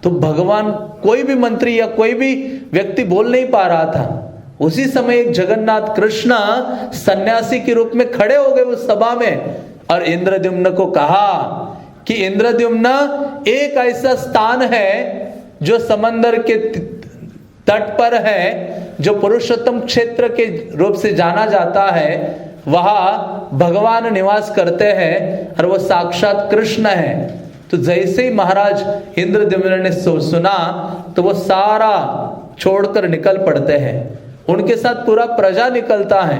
तो भगवान, कोई भी मंत्री या कोई भी व्यक्ति बोल नहीं पा रहा था। उसी समय एक जगन्नाथ कृष्ण सन्यासी के रूप में खड़े हो गए उस सभा में और इंद्रद्युम्न को कहा कि इंद्रद्युम्न, एक ऐसा स्थान है जो समंदर के तट पर है, जो पुरुषोत्तम क्षेत्र के रूप से जाना जाता है, वहां भगवान निवास करते हैं और वो साक्षात कृष्ण है। तो जैसे ही महाराज इंद्रद्युम्न ने सुना तो वो सारा छोड़कर निकल पड़ते हैं। उनके साथ पूरा प्रजा निकलता है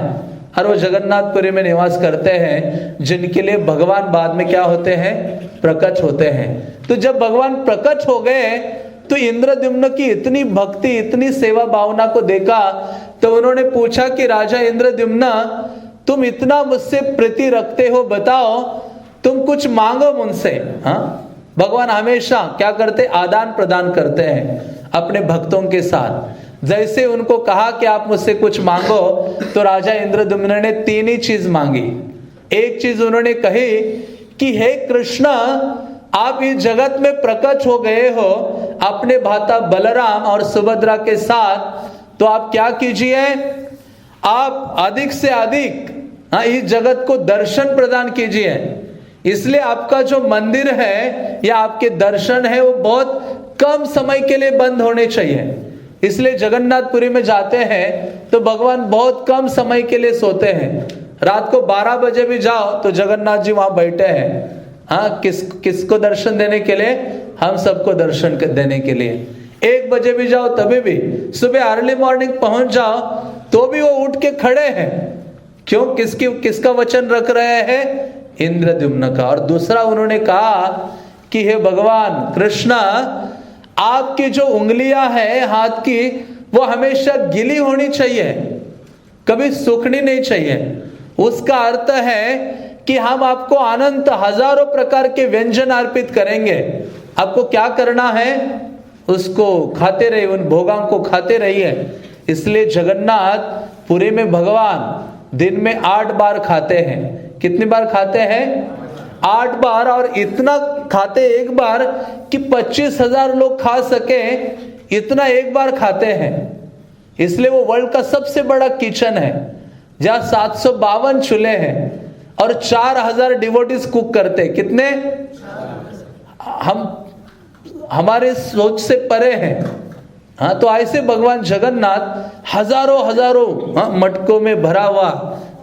और वो जगन्नाथपुरी में निवास करते हैं, जिनके लिए भगवान बाद में क्या होते हैं, प्रकट होते हैं। तो जब भगवान प्रकट हो गए तो इंद्रद्युम्न की इतनी भक्ति, इतनी सेवा भावना को देखा तो उन्होंने पूछा कि राजा इंद्रद्युम्न, तुम इतना मुझसे प्रीति रखते हो, बताओ तुम कुछ मांगो मुझसे। हाँ, भगवान हमेशा क्या करते, आदान प्रदान करते हैं अपने भक्तों के साथ। जैसे उनको कहा कि आप मुझसे कुछ मांगो, तो राजा इंद्रद्युम्न ने 3 ही चीज मांगी। एक चीज उन्होंने कही कि हे कृष्ण, आप इस जगत में प्रकट हो गए हो अपने भ्राता बलराम और सुभद्रा के साथ, तो आप क्या कीजिए, आप अधिक से अधिक इस जगत को दर्शन प्रदान कीजिए। इसलिए आपका जो मंदिर है या आपके दर्शन है वो बहुत कम समय के लिए बंद होने चाहिए। इसलिए जगन्नाथपुरी में जाते हैं तो भगवान बहुत कम समय के लिए सोते हैं। रात को 12 बजे भी जाओ तो जगन्नाथ जी वहां बैठे हैं। हाँ, किसको दर्शन देने के लिए, हम सबको दर्शन देने के लिए। 1 बजे भी जाओ तभी भी, सुबह अर्ली मॉर्निंग पहुंच जाओ तो भी वो उठ के खड़े हैं। क्यों, किसका वचन रख रहे हैं, इंद्रद्युम्न का। और दूसरा उन्होंने कहा कि हे भगवान कृष्ण, आपकी जो उंगलियां हैं हाथ की, वो हमेशा गिली होनी चाहिए, कभी सूखनी नहीं चाहिए। उसका अर्थ है कि हम आपको अनंत हजारों प्रकार के व्यंजन अर्पित करेंगे। आपको क्या करना है, उसको खाते रहिए, उन भोगों को खाते रहिए। इसलिए जगन्नाथ पुरी में भगवान दिन में 8 बार खाते हैं। कितनी बार खाते हैं, 8 बार। और इतना खाते एक बार कि 25,000 लोग खा सके, इतना एक बार खाते हैं। इसलिए वो वर्ल्ड का सबसे बड़ा किचन है जहां 752 चूल्हे हैं और 4000 डिवोटीज कुक करते। कितने, हमारे सोच से परे हैं। हाँ, तो ऐसे भगवान जगन्नाथ हजारों मटकों में भरा हुआ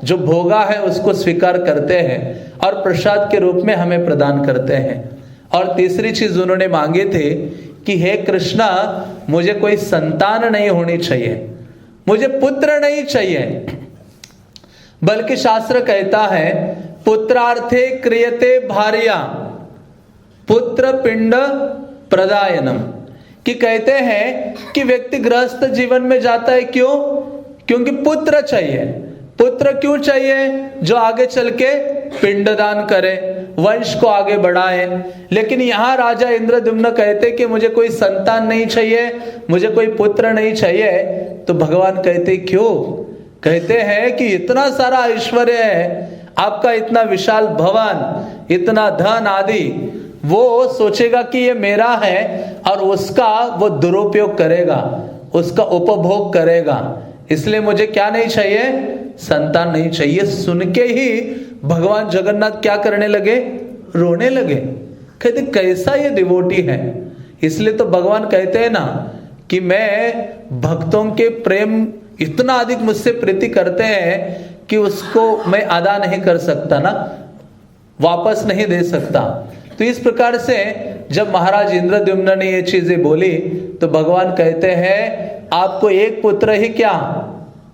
जो भोगा है उसको स्वीकार करते हैं और प्रसाद के रूप में हमें प्रदान करते हैं। और तीसरी चीज उन्होंने मांगी थी कि हे कृष्णा, मुझे कोई संतान नहीं होनी चाहिए, मुझे पुत्र नहीं चाहिए। बल्कि शास्त्र कहता है पुत्रार्थे क्रियते भार्या पुत्र पिंड प्रदायनम, कि कहते हैं कि व्यक्ति गृहस्थ जीवन में जाता है क्यों? क्योंकि पुत्र चाहिए। पुत्र क्यों चाहिए? जो आगे चल के पिंडदान करे, वंश को आगे बढ़ाए। लेकिन यहाँ राजा इंद्रद्युम्न कहते कि मुझे कोई संतान नहीं चाहिए, मुझे कोई पुत्र नहीं चाहिए। तो भगवान कहते क्यों? कहते हैं कि इतना सारा ऐश्वर्य है, आपका इतना विशाल भवन, इतना धन आदि, वो सोचेगा कि ये मेरा है और उसका वो दुरुपयोग करेगा, उसका उपभोग करेगा। इसलिए मुझे क्या नहीं चाहिए? संतान नहीं चाहिए। सुन के ही भगवान जगन्नाथ क्या करने लगे? रोने लगे। कहते कैसा ये डिवोटी है। इसलिए तो भगवान कहते हैं ना कि मैं भक्तों के प्रेम इतना अधिक मुझसे प्रीति करते हैं कि उसको मैं अदा नहीं कर सकता ना, वापस नहीं दे सकता। तो इस प्रकार से जब महाराज इंद्रद्युम्न ने ये चीजें बोली तो भगवान कहते हैं आपको एक पुत्र ही क्या,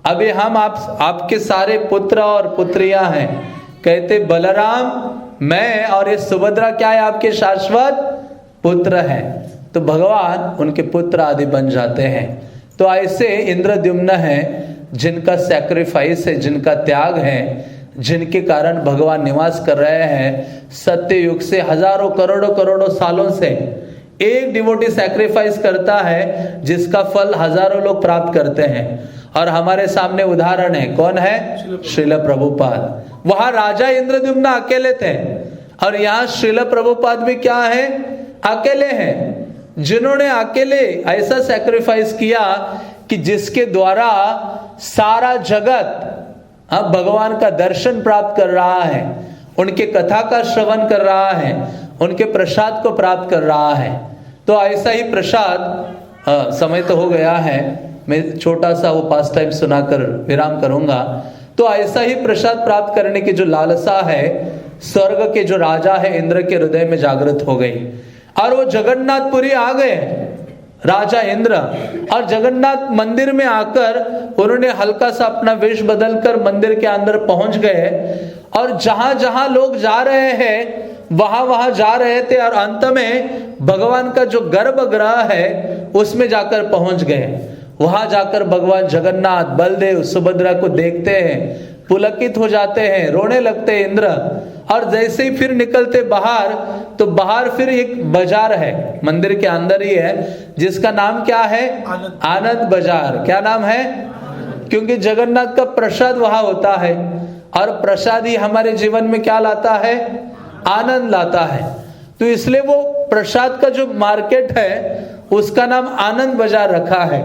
अभी हम आपके सारे पुत्र और पुत्रियां हैं। कहते बलराम, मैं और ये सुभद्रा क्या है? आपके शाश्वत पुत्र हैं। तो भगवान उनके पुत्र आदि बन जाते हैं। तो ऐसे इंद्रद्युम्न है जिनका सैक्रिफाइस है, जिनका त्याग है, जिनके कारण भगवान निवास कर रहे हैं। सत्य युग से हजारों करोड़ों करोड़ों सालों से एक डिवोटी सैक्रिफाइस करता है जिसका फल हजारों लोग प्राप्त करते हैं। और हमारे सामने उदाहरण है, कौन है? श्रील प्रभुपाद। वहां राजा इंद्रद्युम्न अकेले थे और यहाँ श्रील प्रभुपाद भी क्या है? अकेले हैं, जिन्होंने अकेले ऐसा सैक्रिफाइस किया कि जिसके द्वारा सारा जगत अब भगवान का दर्शन प्राप्त कर रहा है, उनके कथा का श्रवण कर रहा है, उनके प्रसाद को प्राप्त कर रहा है। तो ऐसा ही प्रसाद, समय तो हो गया है, मैं छोटा सा वो पास टाइम सुनाकर विराम करूंगा। तो ऐसा ही प्रसाद प्राप्त करने की जो लालसा है, स्वर्ग के जो राजा है इंद्र के हृदय में जागृत हो गई और वो जगन्नाथपुरी आ गए राजा इंद्र। और जगन्नाथ मंदिर में आकर उन्होंने हल्का सा अपना वेश बदलकर मंदिर के अंदर पहुंच गए और जहां जहां लोग जा रहे हैं वहां वहां जा रहे थे और अंत में भगवान का जो गर्भगृह है उसमें जाकर पहुंच गए। वहां जाकर भगवान जगन्नाथ, बलदेव, सुभद्रा को देखते हैं, पुलकित हो जाते हैं, रोने लगते हैं इंद्र। और जैसे ही फिर निकलते बाहर तो बाहर फिर एक बाजार है, मंदिर के अंदर ही है, जिसका नाम क्या है? आनंद बाजार। क्या नाम है? क्योंकि जगन्नाथ का प्रसाद वहां होता है और प्रसाद ही हमारे जीवन में क्या लाता है? आनंद लाता है। तो इसलिए वो प्रसाद का जो मार्केट है उसका नाम आनंद बाजार रखा है।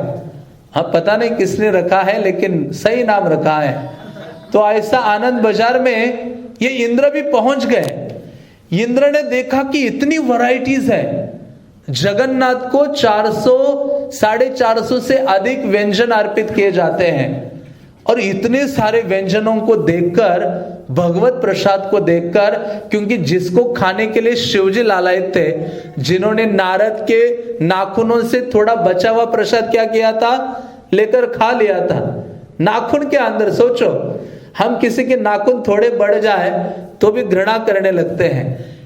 हाँ, पता नहीं किसने रखा है लेकिन सही नाम रखा है। तो ऐसा आनंद बाजार में ये इंद्र भी पहुंच गए। इंद्र ने देखा कि इतनी वैरायटीज है। जगन्नाथ को 400 450 से अधिक व्यंजन अर्पित किए जाते हैं और इतने सारे व्यंजनों को देखकर, भगवत प्रसाद को देखकर, क्योंकि जिसको खाने के लिए शिवजी लालायित थे, जिन्होंने नारद के नाखूनों से थोड़ा बचा हुआ प्रसाद क्या किया था? लेकर खा लिया था। नाखून के अंदर सोचो, हम किसी के नाखून थोड़े बढ़ जाए तो भी घृणा करने लगते हैं,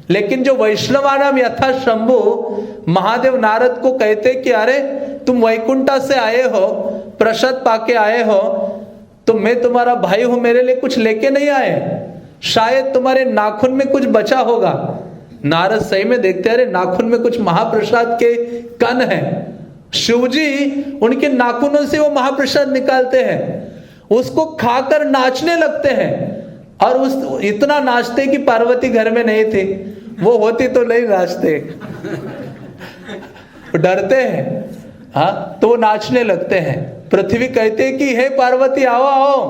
लेकिन जो वैष्णवानाम यथा शंभु, महादेव नारद को कहते कि अरे तुम वैकुंठा से आए हो, प्रसाद पाके आए हो, तो मैं तुम्हारा भाई हूं, मेरे लिए कुछ लेके नहीं आए, शायद तुम्हारे नाखून में कुछ बचा होगा। नारद सही में देखते, अरे नाखून में कुछ महाप्रसाद के कण है। शिवजी उनके नाखूनों से वो महाप्रसाद निकालते हैं, उसको खाकर नाचने लगते हैं और उस इतना नाचते कि पार्वती घर में नहीं थी, वो होती तो नहीं नाचते, डरते हैं। हाँ, तो वो नाचने लगते हैं। पृथ्वी कहते कि हे पार्वती आओ आओ,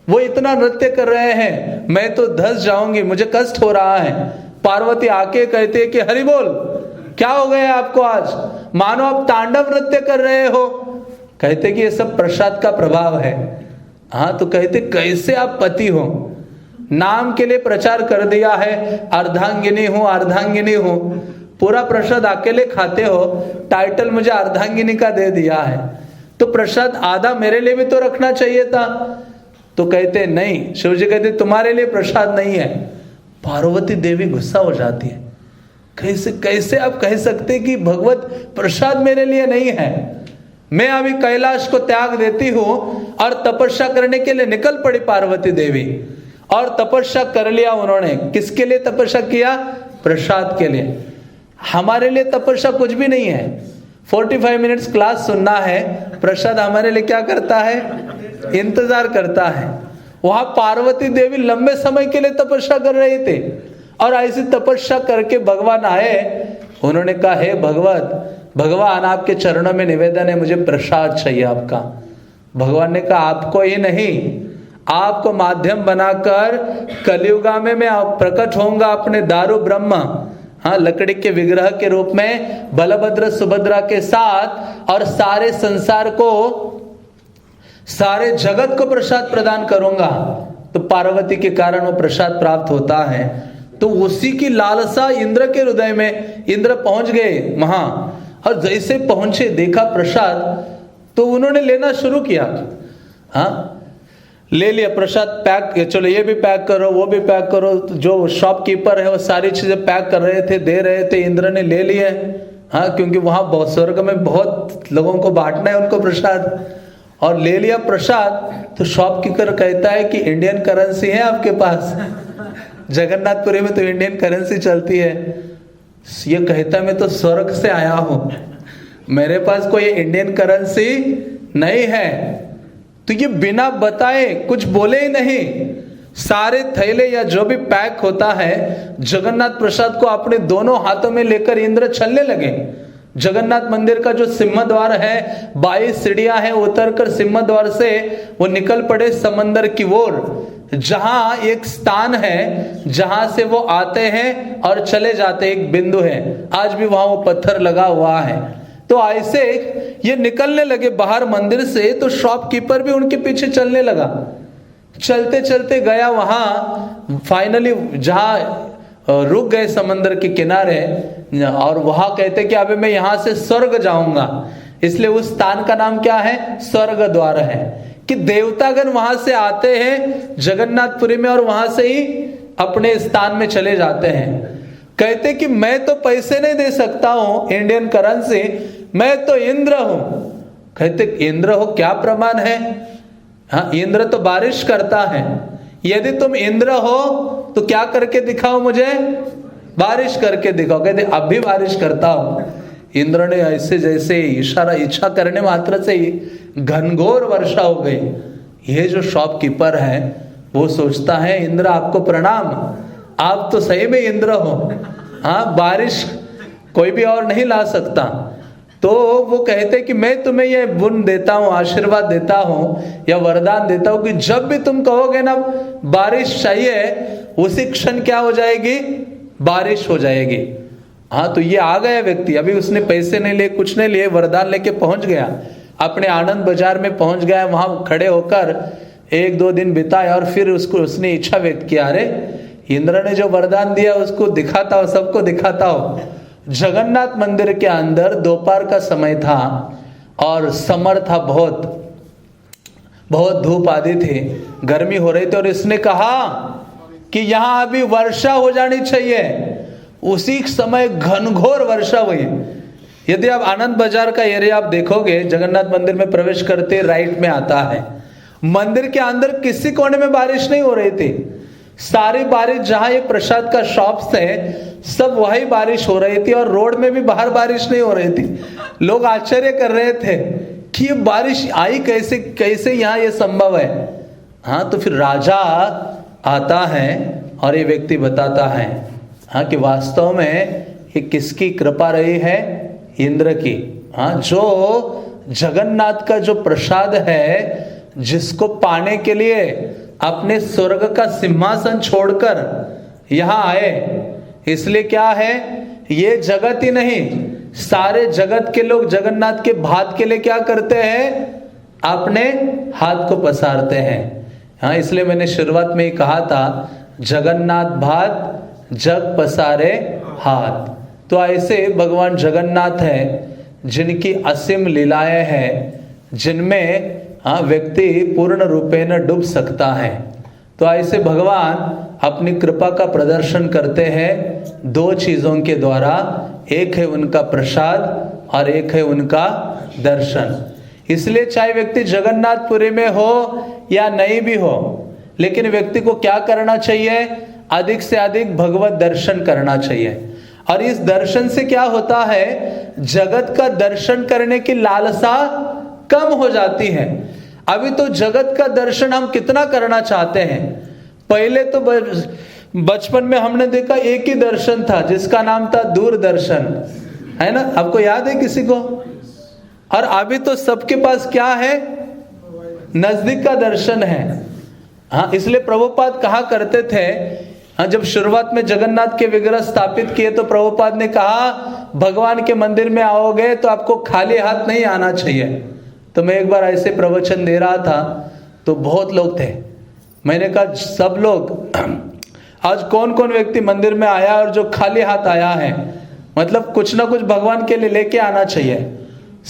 वो इतना नृत्य कर रहे हैं, मैं तो धस जाऊंगी, मुझे कष्ट हो रहा है। पार्वती आके कहते कि हरि बोल, क्या हो गया आपको आज, मानो आप तांडव नृत्य कर रहे हो। कहते कि ये सब प्रसाद का प्रभाव है। हाँ, तो कहते कैसे आप पति हो, नाम के लिए प्रचार कर दिया है, अर्धांगिनी हूं अर्धांगिनी हूं, पूरा प्रसाद अकेले खाते हो, टाइटल मुझे अर्धांगिनी का दे दिया है, तो प्रसाद आधा मेरे लिए भी तो रखना चाहिए था। तो कहते नहीं, शिव जी कहते तुम्हारे लिए प्रसाद नहीं है। पार्वती देवी गुस्सा हो जाती है, कैसे कैसे आप कह सकते कि भगवत प्रसाद मेरे लिए नहीं है? मैं अभी कैलाश को त्याग देती हूं और तपस्या करने के लिए निकल पड़ी पार्वती देवी, और तपस्या कर लिया उन्होंने। किसके लिए तपस्या किया? प्रसाद के लिए। हमारे लिए तपस्या कुछ भी नहीं है, 45 मिनट्स क्लास सुनना है, प्रसाद हमारे लिए क्या करता है? इंतजार करता है। वहां पार्वती देवी लंबे समय के लिए तपस्या कर रहे थे, और ऐसी तपस्या करके भगवान आए। उन्होंने कहा हे भगवान आपके चरणों में निवेदन है, मुझे प्रसाद चाहिए आपका। भगवान ने कहा आपको ही नहीं, आपको माध्यम बनाकर कलियुगा में मैं प्रकट होऊंगा अपने दारू ब्रह्म, हाँ, लकड़ी के विग्रह के रूप में बलभद्र सुभद्रा के साथ, और सारे संसार को, सारे जगत को प्रसाद प्रदान करूंगा। तो पार्वती के कारण वो प्रसाद प्राप्त होता है। तो उसी की लालसा इंद्र के हृदय में, इंद्र पहुंच गए वहां, और जैसे पहुंचे देखा प्रसाद, तो उन्होंने लेना शुरू किया। हाँ, ले लिया प्रसाद, पैक, चलो ये भी पैक करो, वो भी पैक करो। जो शॉपकीपर है वो सारी चीजें पैक कर रहे थे, दे रहे थे, इंद्र ने ले लिए। हाँ, क्योंकि वहां बहुत स्वर्ग में बहुत लोगों को बांटना है उनको प्रसाद, और ले लिया प्रसाद। तो शॉपकीपर कहता है कि इंडियन करेंसी है आपके पास? जगन्नाथपुरी में तो इंडियन करेंसी चलती है। ये कहता है मैं तो स्वर्ग से आया हूं, मेरे पास कोई इंडियन करेंसी नहीं है। तो ये बिना बताए कुछ बोले ही नहीं, सारे थैले या जो भी पैक होता है जगन्नाथ प्रसाद को अपने दोनों हाथों में लेकर इंद्र चलने लगे। जगन्नाथ मंदिर का जो सिंह द्वार है, 22 सीढ़ियां हैं, उतरकर सिंह द्वार से वो निकल पड़े समंदर की ओर, जहां एक स्थान है जहां से वो आते हैं और चले जाते, एक बिंदु है, आज भी वहां वो पत्थर लगा हुआ है। तो ऐसे ये निकलने लगे बाहर मंदिर से, तो शॉपकीपर भी उनके पीछे चलने लगा। चलते चलते गया वहां, फाइनली जहां रुक गए समंदर के किनारे, और वहां कहते कि अभी मैं यहां से स्वर्ग जाऊंगा, इसलिए उस स्थान का नाम क्या है? स्वर्ग द्वार है। कि देवतागण वहां से आते हैं जगन्नाथपुरी में, और वहां से ही अपने स्थान में चले जाते हैं। कहते कि मैं तो पैसे नहीं दे सकता हूं इंडियन करेंसी, मैं तो इंद्र हूं। कहते इंद्र हो, क्या प्रमाण है? हाँ, इंद्र तो बारिश करता है, यदि तुम इंद्र हो तो क्या करके दिखाओ मुझे? बारिश करके दिखाओ। कहते अब भी बारिश करता हूं। इंद्र ने ऐसे जैसे इशारा, इच्छा करने मात्र से ही घनघोर वर्षा हो गई। ये जो शॉपकीपर है वो सोचता है इंद्र आपको प्रणाम, आप तो सही में इंद्र हो, हाँ, बारिश कोई भी और नहीं ला सकता। तो वो कहते कि मैं तुम्हें ये गुण देता हूँ, आशीर्वाद देता हूँ या वरदान देता हूँ कि जब भी तुम कहोगे ना बारिश चाहिए, उसी क्षण क्या हो जाएगी? बारिश हो जाएगी। हाँ, तो ये आ गया व्यक्ति, अभी उसने पैसे नहीं लिए, कुछ नहीं लिए, वरदान लेके पहुंच गया, अपने आनंद बाजार में पहुंच गया। वहां खड़े होकर 1-2 दिन बिताया, और फिर उसने इच्छा व्यक्त किया, अरे इंद्र ने जो वरदान दिया उसको दिखाता हो, सबको दिखाता हो। जगन्नाथ मंदिर के अंदर दोपहर का समय था और समर था, बहुत धूप आदि थी, गर्मी हो रही थी, और इसने कहा कि यहां अभी वर्षा हो जानी चाहिए। उसी समय घनघोर वर्षा हुई। यदि आप आनंद बाजार का एरिया आप देखोगे, जगन्नाथ मंदिर में प्रवेश करते राइट में आता है, मंदिर के अंदर किसी कोने में बारिश नहीं हो रही थी। सारी बारिश जहां ये प्रसाद का शॉप्स है सब वही बारिश हो रही थी, और रोड में भी बाहर बारिश नहीं हो रही थी। लोग आश्चर्य कर रहे थे कि ये बारिश आई कैसे, कैसे यहाँ ये संभव है। हाँ, तो फिर राजा आता है और ये व्यक्ति बताता है, हाँ, कि वास्तव में ये किसकी कृपा रही है? इंद्र की। हाँ, जो जगन्नाथ का जो प्रसाद है, जिसको पाने के लिए अपने स्वर्ग का सिंहासन छोड़कर यहाँ आए, इसलिए क्या है, ये जगत ही नहीं, सारे जगत के लोग जगन्नाथ के भात के लिए क्या करते हैं? अपने हाथ को पसारते हैं। हाँ, इसलिए मैंने शुरुआत में ही कहा था, जगन्नाथ भात जग पसारे हाथ। तो ऐसे भगवान जगन्नाथ है जिनकी असीम लीलाएं हैं, जिनमें व्यक्ति पूर्ण रूपेण डूब सकता है। तो ऐसे भगवान अपनी कृपा का प्रदर्शन करते हैं दो चीज़ों के द्वारा, एक है उनका प्रसाद और एक है उनका दर्शन। इसलिए चाहे व्यक्ति जगन्नाथपुरी में हो या नहीं भी हो, लेकिन व्यक्ति को क्या करना चाहिए? अधिक से अधिक भगवत दर्शन करना चाहिए। और इस दर्शन से क्या होता है? जगत का दर्शन करने की लालसा कम हो जाती है। अभी तो जगत का दर्शन हम कितना करना चाहते हैं। पहले तो बचपन में हमने देखा एक ही दर्शन था जिसका नाम था दूरदर्शन, है ना? आपको याद है किसी को? और अभी तो सबके पास क्या है? नजदीक का दर्शन है। हाँ, इसलिए प्रभुपाद कहा करते थे, हाँ, जब शुरुआत में जगन्नाथ के विग्रह स्थापित किए तो प्रभुपाद ने कहा भगवान के मंदिर में आओगे तो आपको खाली हाथ नहीं आना चाहिए। तो मैं एक बार ऐसे प्रवचन दे रहा था तो बहुत लोग थे। मैंने कहा सब लोग, आज कौन कौन व्यक्ति मंदिर में आया और जो खाली हाथ आया है, मतलब कुछ ना कुछ भगवान के लिए लेके आना चाहिए।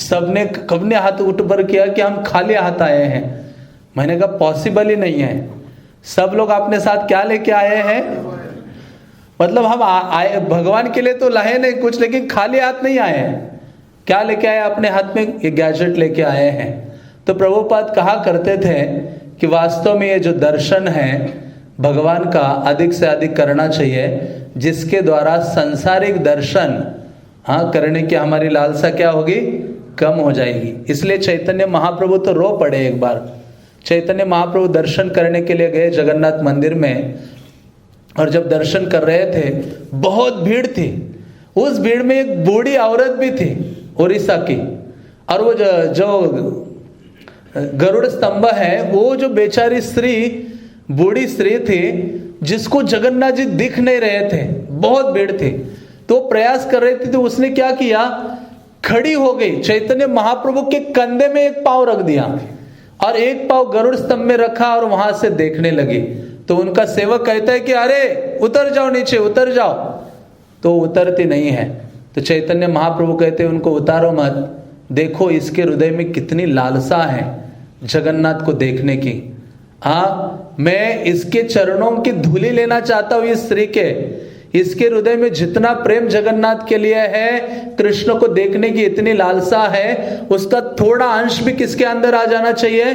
सबने कबने हाथ उठ पर किया कि हम खाली हाथ आए हैं। मैंने कहा पॉसिबल ही नहीं है। सब लोग अपने साथ क्या लेके आए हैं? मतलब हम आए भगवान के लिए तो लाए नहीं कुछ, लेकिन खाली हाथ नहीं आए हैं। क्या लेके आए? अपने हाथ में ये गैजेट लेके आए हैं। तो प्रभुपाद कहा करते थे कि वास्तव में ये जो दर्शन है भगवान का अधिक से अधिक करना चाहिए, जिसके द्वारा सांसारिक दर्शन करने की हमारी लालसा क्या होगी? कम हो जाएगी। इसलिए चैतन्य महाप्रभु तो रो पड़े एक बार। चैतन्य महाप्रभु दर्शन करने के लिए गए जगन्नाथ मंदिर में, और जब दर्शन कर रहे थे बहुत भीड़ थी। उस भीड़ में एक बूढ़ी औरत भी थी उड़ीसा की, और वो जो गरुड़ स्तंभ है, वो जो बेचारी स्त्री, बूढ़ी स्त्री थी जिसको जगन्नाथ जी दिख नहीं रहे थे, बहुत भीड़ थी। तो प्रयास कर रही थी, तो उसने क्या किया? खड़ी हो गई, चैतन्य महाप्रभु के कंधे में एक पांव रख दिया और एक पांव गरुड़ स्तंभ में रखा और वहां से देखने लगी। तो उनका सेवक कहता है कि अरे उतर जाओ, नीचे उतर जाओ। तो उतरती नहीं है। तो चैतन्य महाप्रभु कहते हैं उनको उतारो मत, देखो इसके हृदय में कितनी लालसा है जगन्नाथ को देखने की। मैं इसके चरणों की धूली लेना चाहता हूं इस स्त्री के। इसके हृदय में जितना प्रेम जगन्नाथ के लिए है, कृष्ण को देखने की इतनी लालसा है, उसका थोड़ा अंश भी किसके अंदर आ जाना चाहिए?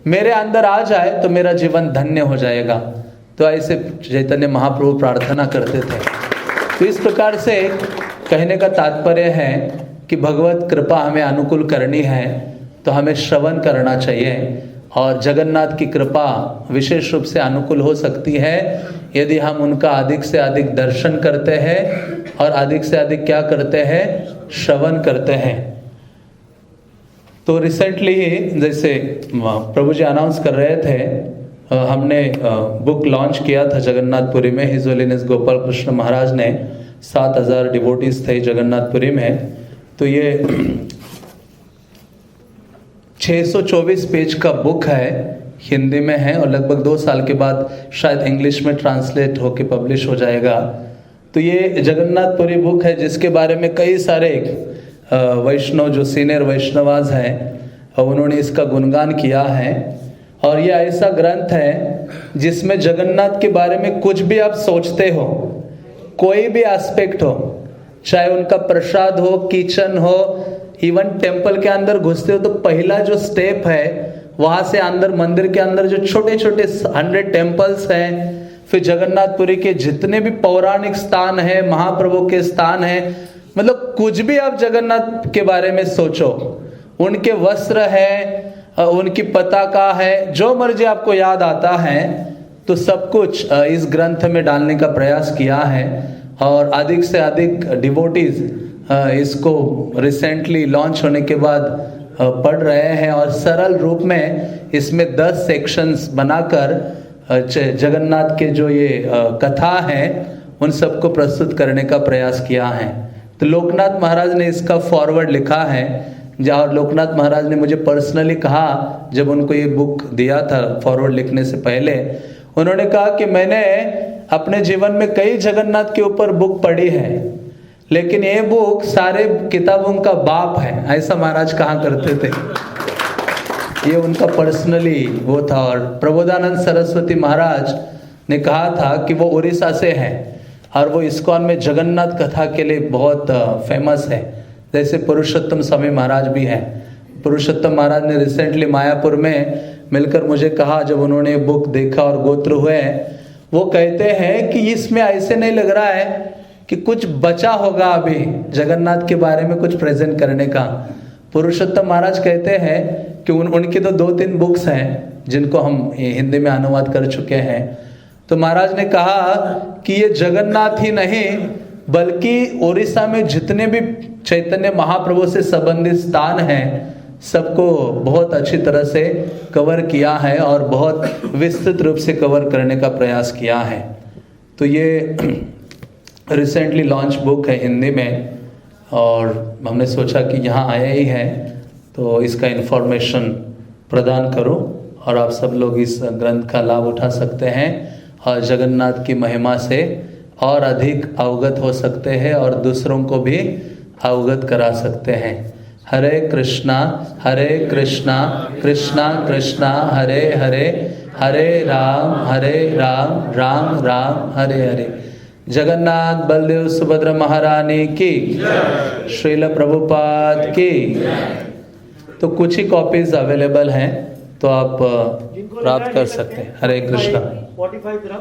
मेरे अंदर आ जाए तो मेरा जीवन धन्य हो जाएगा। तो ऐसे चैतन्य महाप्रभु प्रार्थना करते थे। तो इस प्रकार से कहने का तात्पर्य है कि भगवत कृपा हमें अनुकूल करनी है तो हमें श्रवण करना चाहिए, और जगन्नाथ की कृपा विशेष रूप से अनुकूल हो सकती है यदि हम उनका अधिक से अधिक दर्शन करते हैं और अधिक से अधिक क्या करते हैं? श्रवण करते हैं। तो रिसेंटली ही जैसे प्रभु जी अनाउंस कर रहे थे, हमने बुक लॉन्च किया था जगन्नाथपुरी में। हिज होलीनेस गोपाल कृष्ण महाराज ने 7000 डिवोटीज थे जगन्नाथपुरी में। तो ये 624 पेज का बुक है, हिंदी में है, और लगभग 2 साल के बाद शायद इंग्लिश में ट्रांसलेट होके पब्लिश हो जाएगा। तो ये जगन्नाथपुरी बुक है जिसके बारे में कई सारे वैष्णव जो सीनियर वैष्णवाज हैं उन्होंने इसका गुणगान किया है। और ये ऐसा ग्रंथ है जिसमें जगन्नाथ के बारे में कुछ भी आप सोचते हो, कोई भी एस्पेक्ट हो, चाहे उनका प्रसाद हो, किचन हो, इवन टेम्पल के अंदर घुसते हो तो पहला जो स्टेप है वहां से अंदर मंदिर के अंदर जो छोटे छोटे 100 टेम्पल्स हैं, फिर जगन्नाथपुरी के जितने भी पौराणिक स्थान है, महाप्रभु के स्थान है, मतलब कुछ भी आप जगन्नाथ के बारे में सोचो, उनके वस्त्र है, उनकी पताका है, जो मर्जी आपको याद आता है, तो सब कुछ इस ग्रंथ में डालने का प्रयास किया है। और अधिक से अधिक डिवोटीज इसको रिसेंटली लॉन्च होने के बाद पढ़ रहे हैं, और सरल रूप में इसमें 10 सेक्शंस बनाकर जगन्नाथ के जो ये कथा है उन सबको प्रस्तुत करने का प्रयास किया है। तो लोकनाथ महाराज ने इसका फॉरवर्ड लिखा है, और लोकनाथ महाराज ने मुझे पर्सनली कहा जब उनको ये बुक दिया था फॉरवर्ड लिखने से पहले, उन्होंने कहा कि मैंने अपने जीवन में कई जगन्नाथ के ऊपर बुक पढ़ी है, लेकिन ये बुक सारे किताबों का बाप है, ऐसा महाराज कहा करते थे। ये उनका पर्सनली वो था। और प्रबोधानंद सरस्वती महाराज ने कहा था कि वो उड़ीसा से हैं और वो इस्कॉन में जगन्नाथ कथा के लिए बहुत फेमस है, जैसे पुरुषोत्तम स्वामी महाराज भी हैं। पुरुषोत्तम महाराज ने रिसेंटली मायापुर में मिलकर मुझे कहा, जब उन्होंने बुक देखा और गोत्र हुए, वो कहते हैं कि इसमें ऐसे नहीं लग रहा है कि कुछ बचा होगा अभी जगन्नाथ के बारे में कुछ प्रेजेंट करने का। पुरुषोत्तम महाराज कहते हैं कि उनकी तो 2-3 बुक्स हैं जिनको हम हिंदी में अनुवाद कर चुके हैं। तो महाराज ने कहा कि ये जगन्नाथ ही नहीं बल्कि उड़ीसा में जितने भी चैतन्य महाप्रभु से संबंधित स्थान हैं सबको बहुत अच्छी तरह से कवर किया है और बहुत विस्तृत रूप से कवर करने का प्रयास किया है। तो ये रिसेंटली लॉन्च बुक है हिंदी में और हमने सोचा कि यहाँ आया ही है तो इसका इन्फॉर्मेशन प्रदान करो और आप सब लोग इस ग्रंथ का लाभ उठा सकते हैं और जगन्नाथ की महिमा से और अधिक अवगत हो सकते हैं और दूसरों को भी अवगत करा सकते हैं। हरे कृष्णा कृष्णा कृष्णा हरे हरे, हरे राम राम राम हरे हरे। जगन्नाथ बलदेव सुभद्रा महारानी की, श्रील प्रभुपाद की। तो कुछ ही कॉपीज अवेलेबल हैं तो आप प्राप्त कर सकते हैं। हरे कृष्णा। 45 ग्राम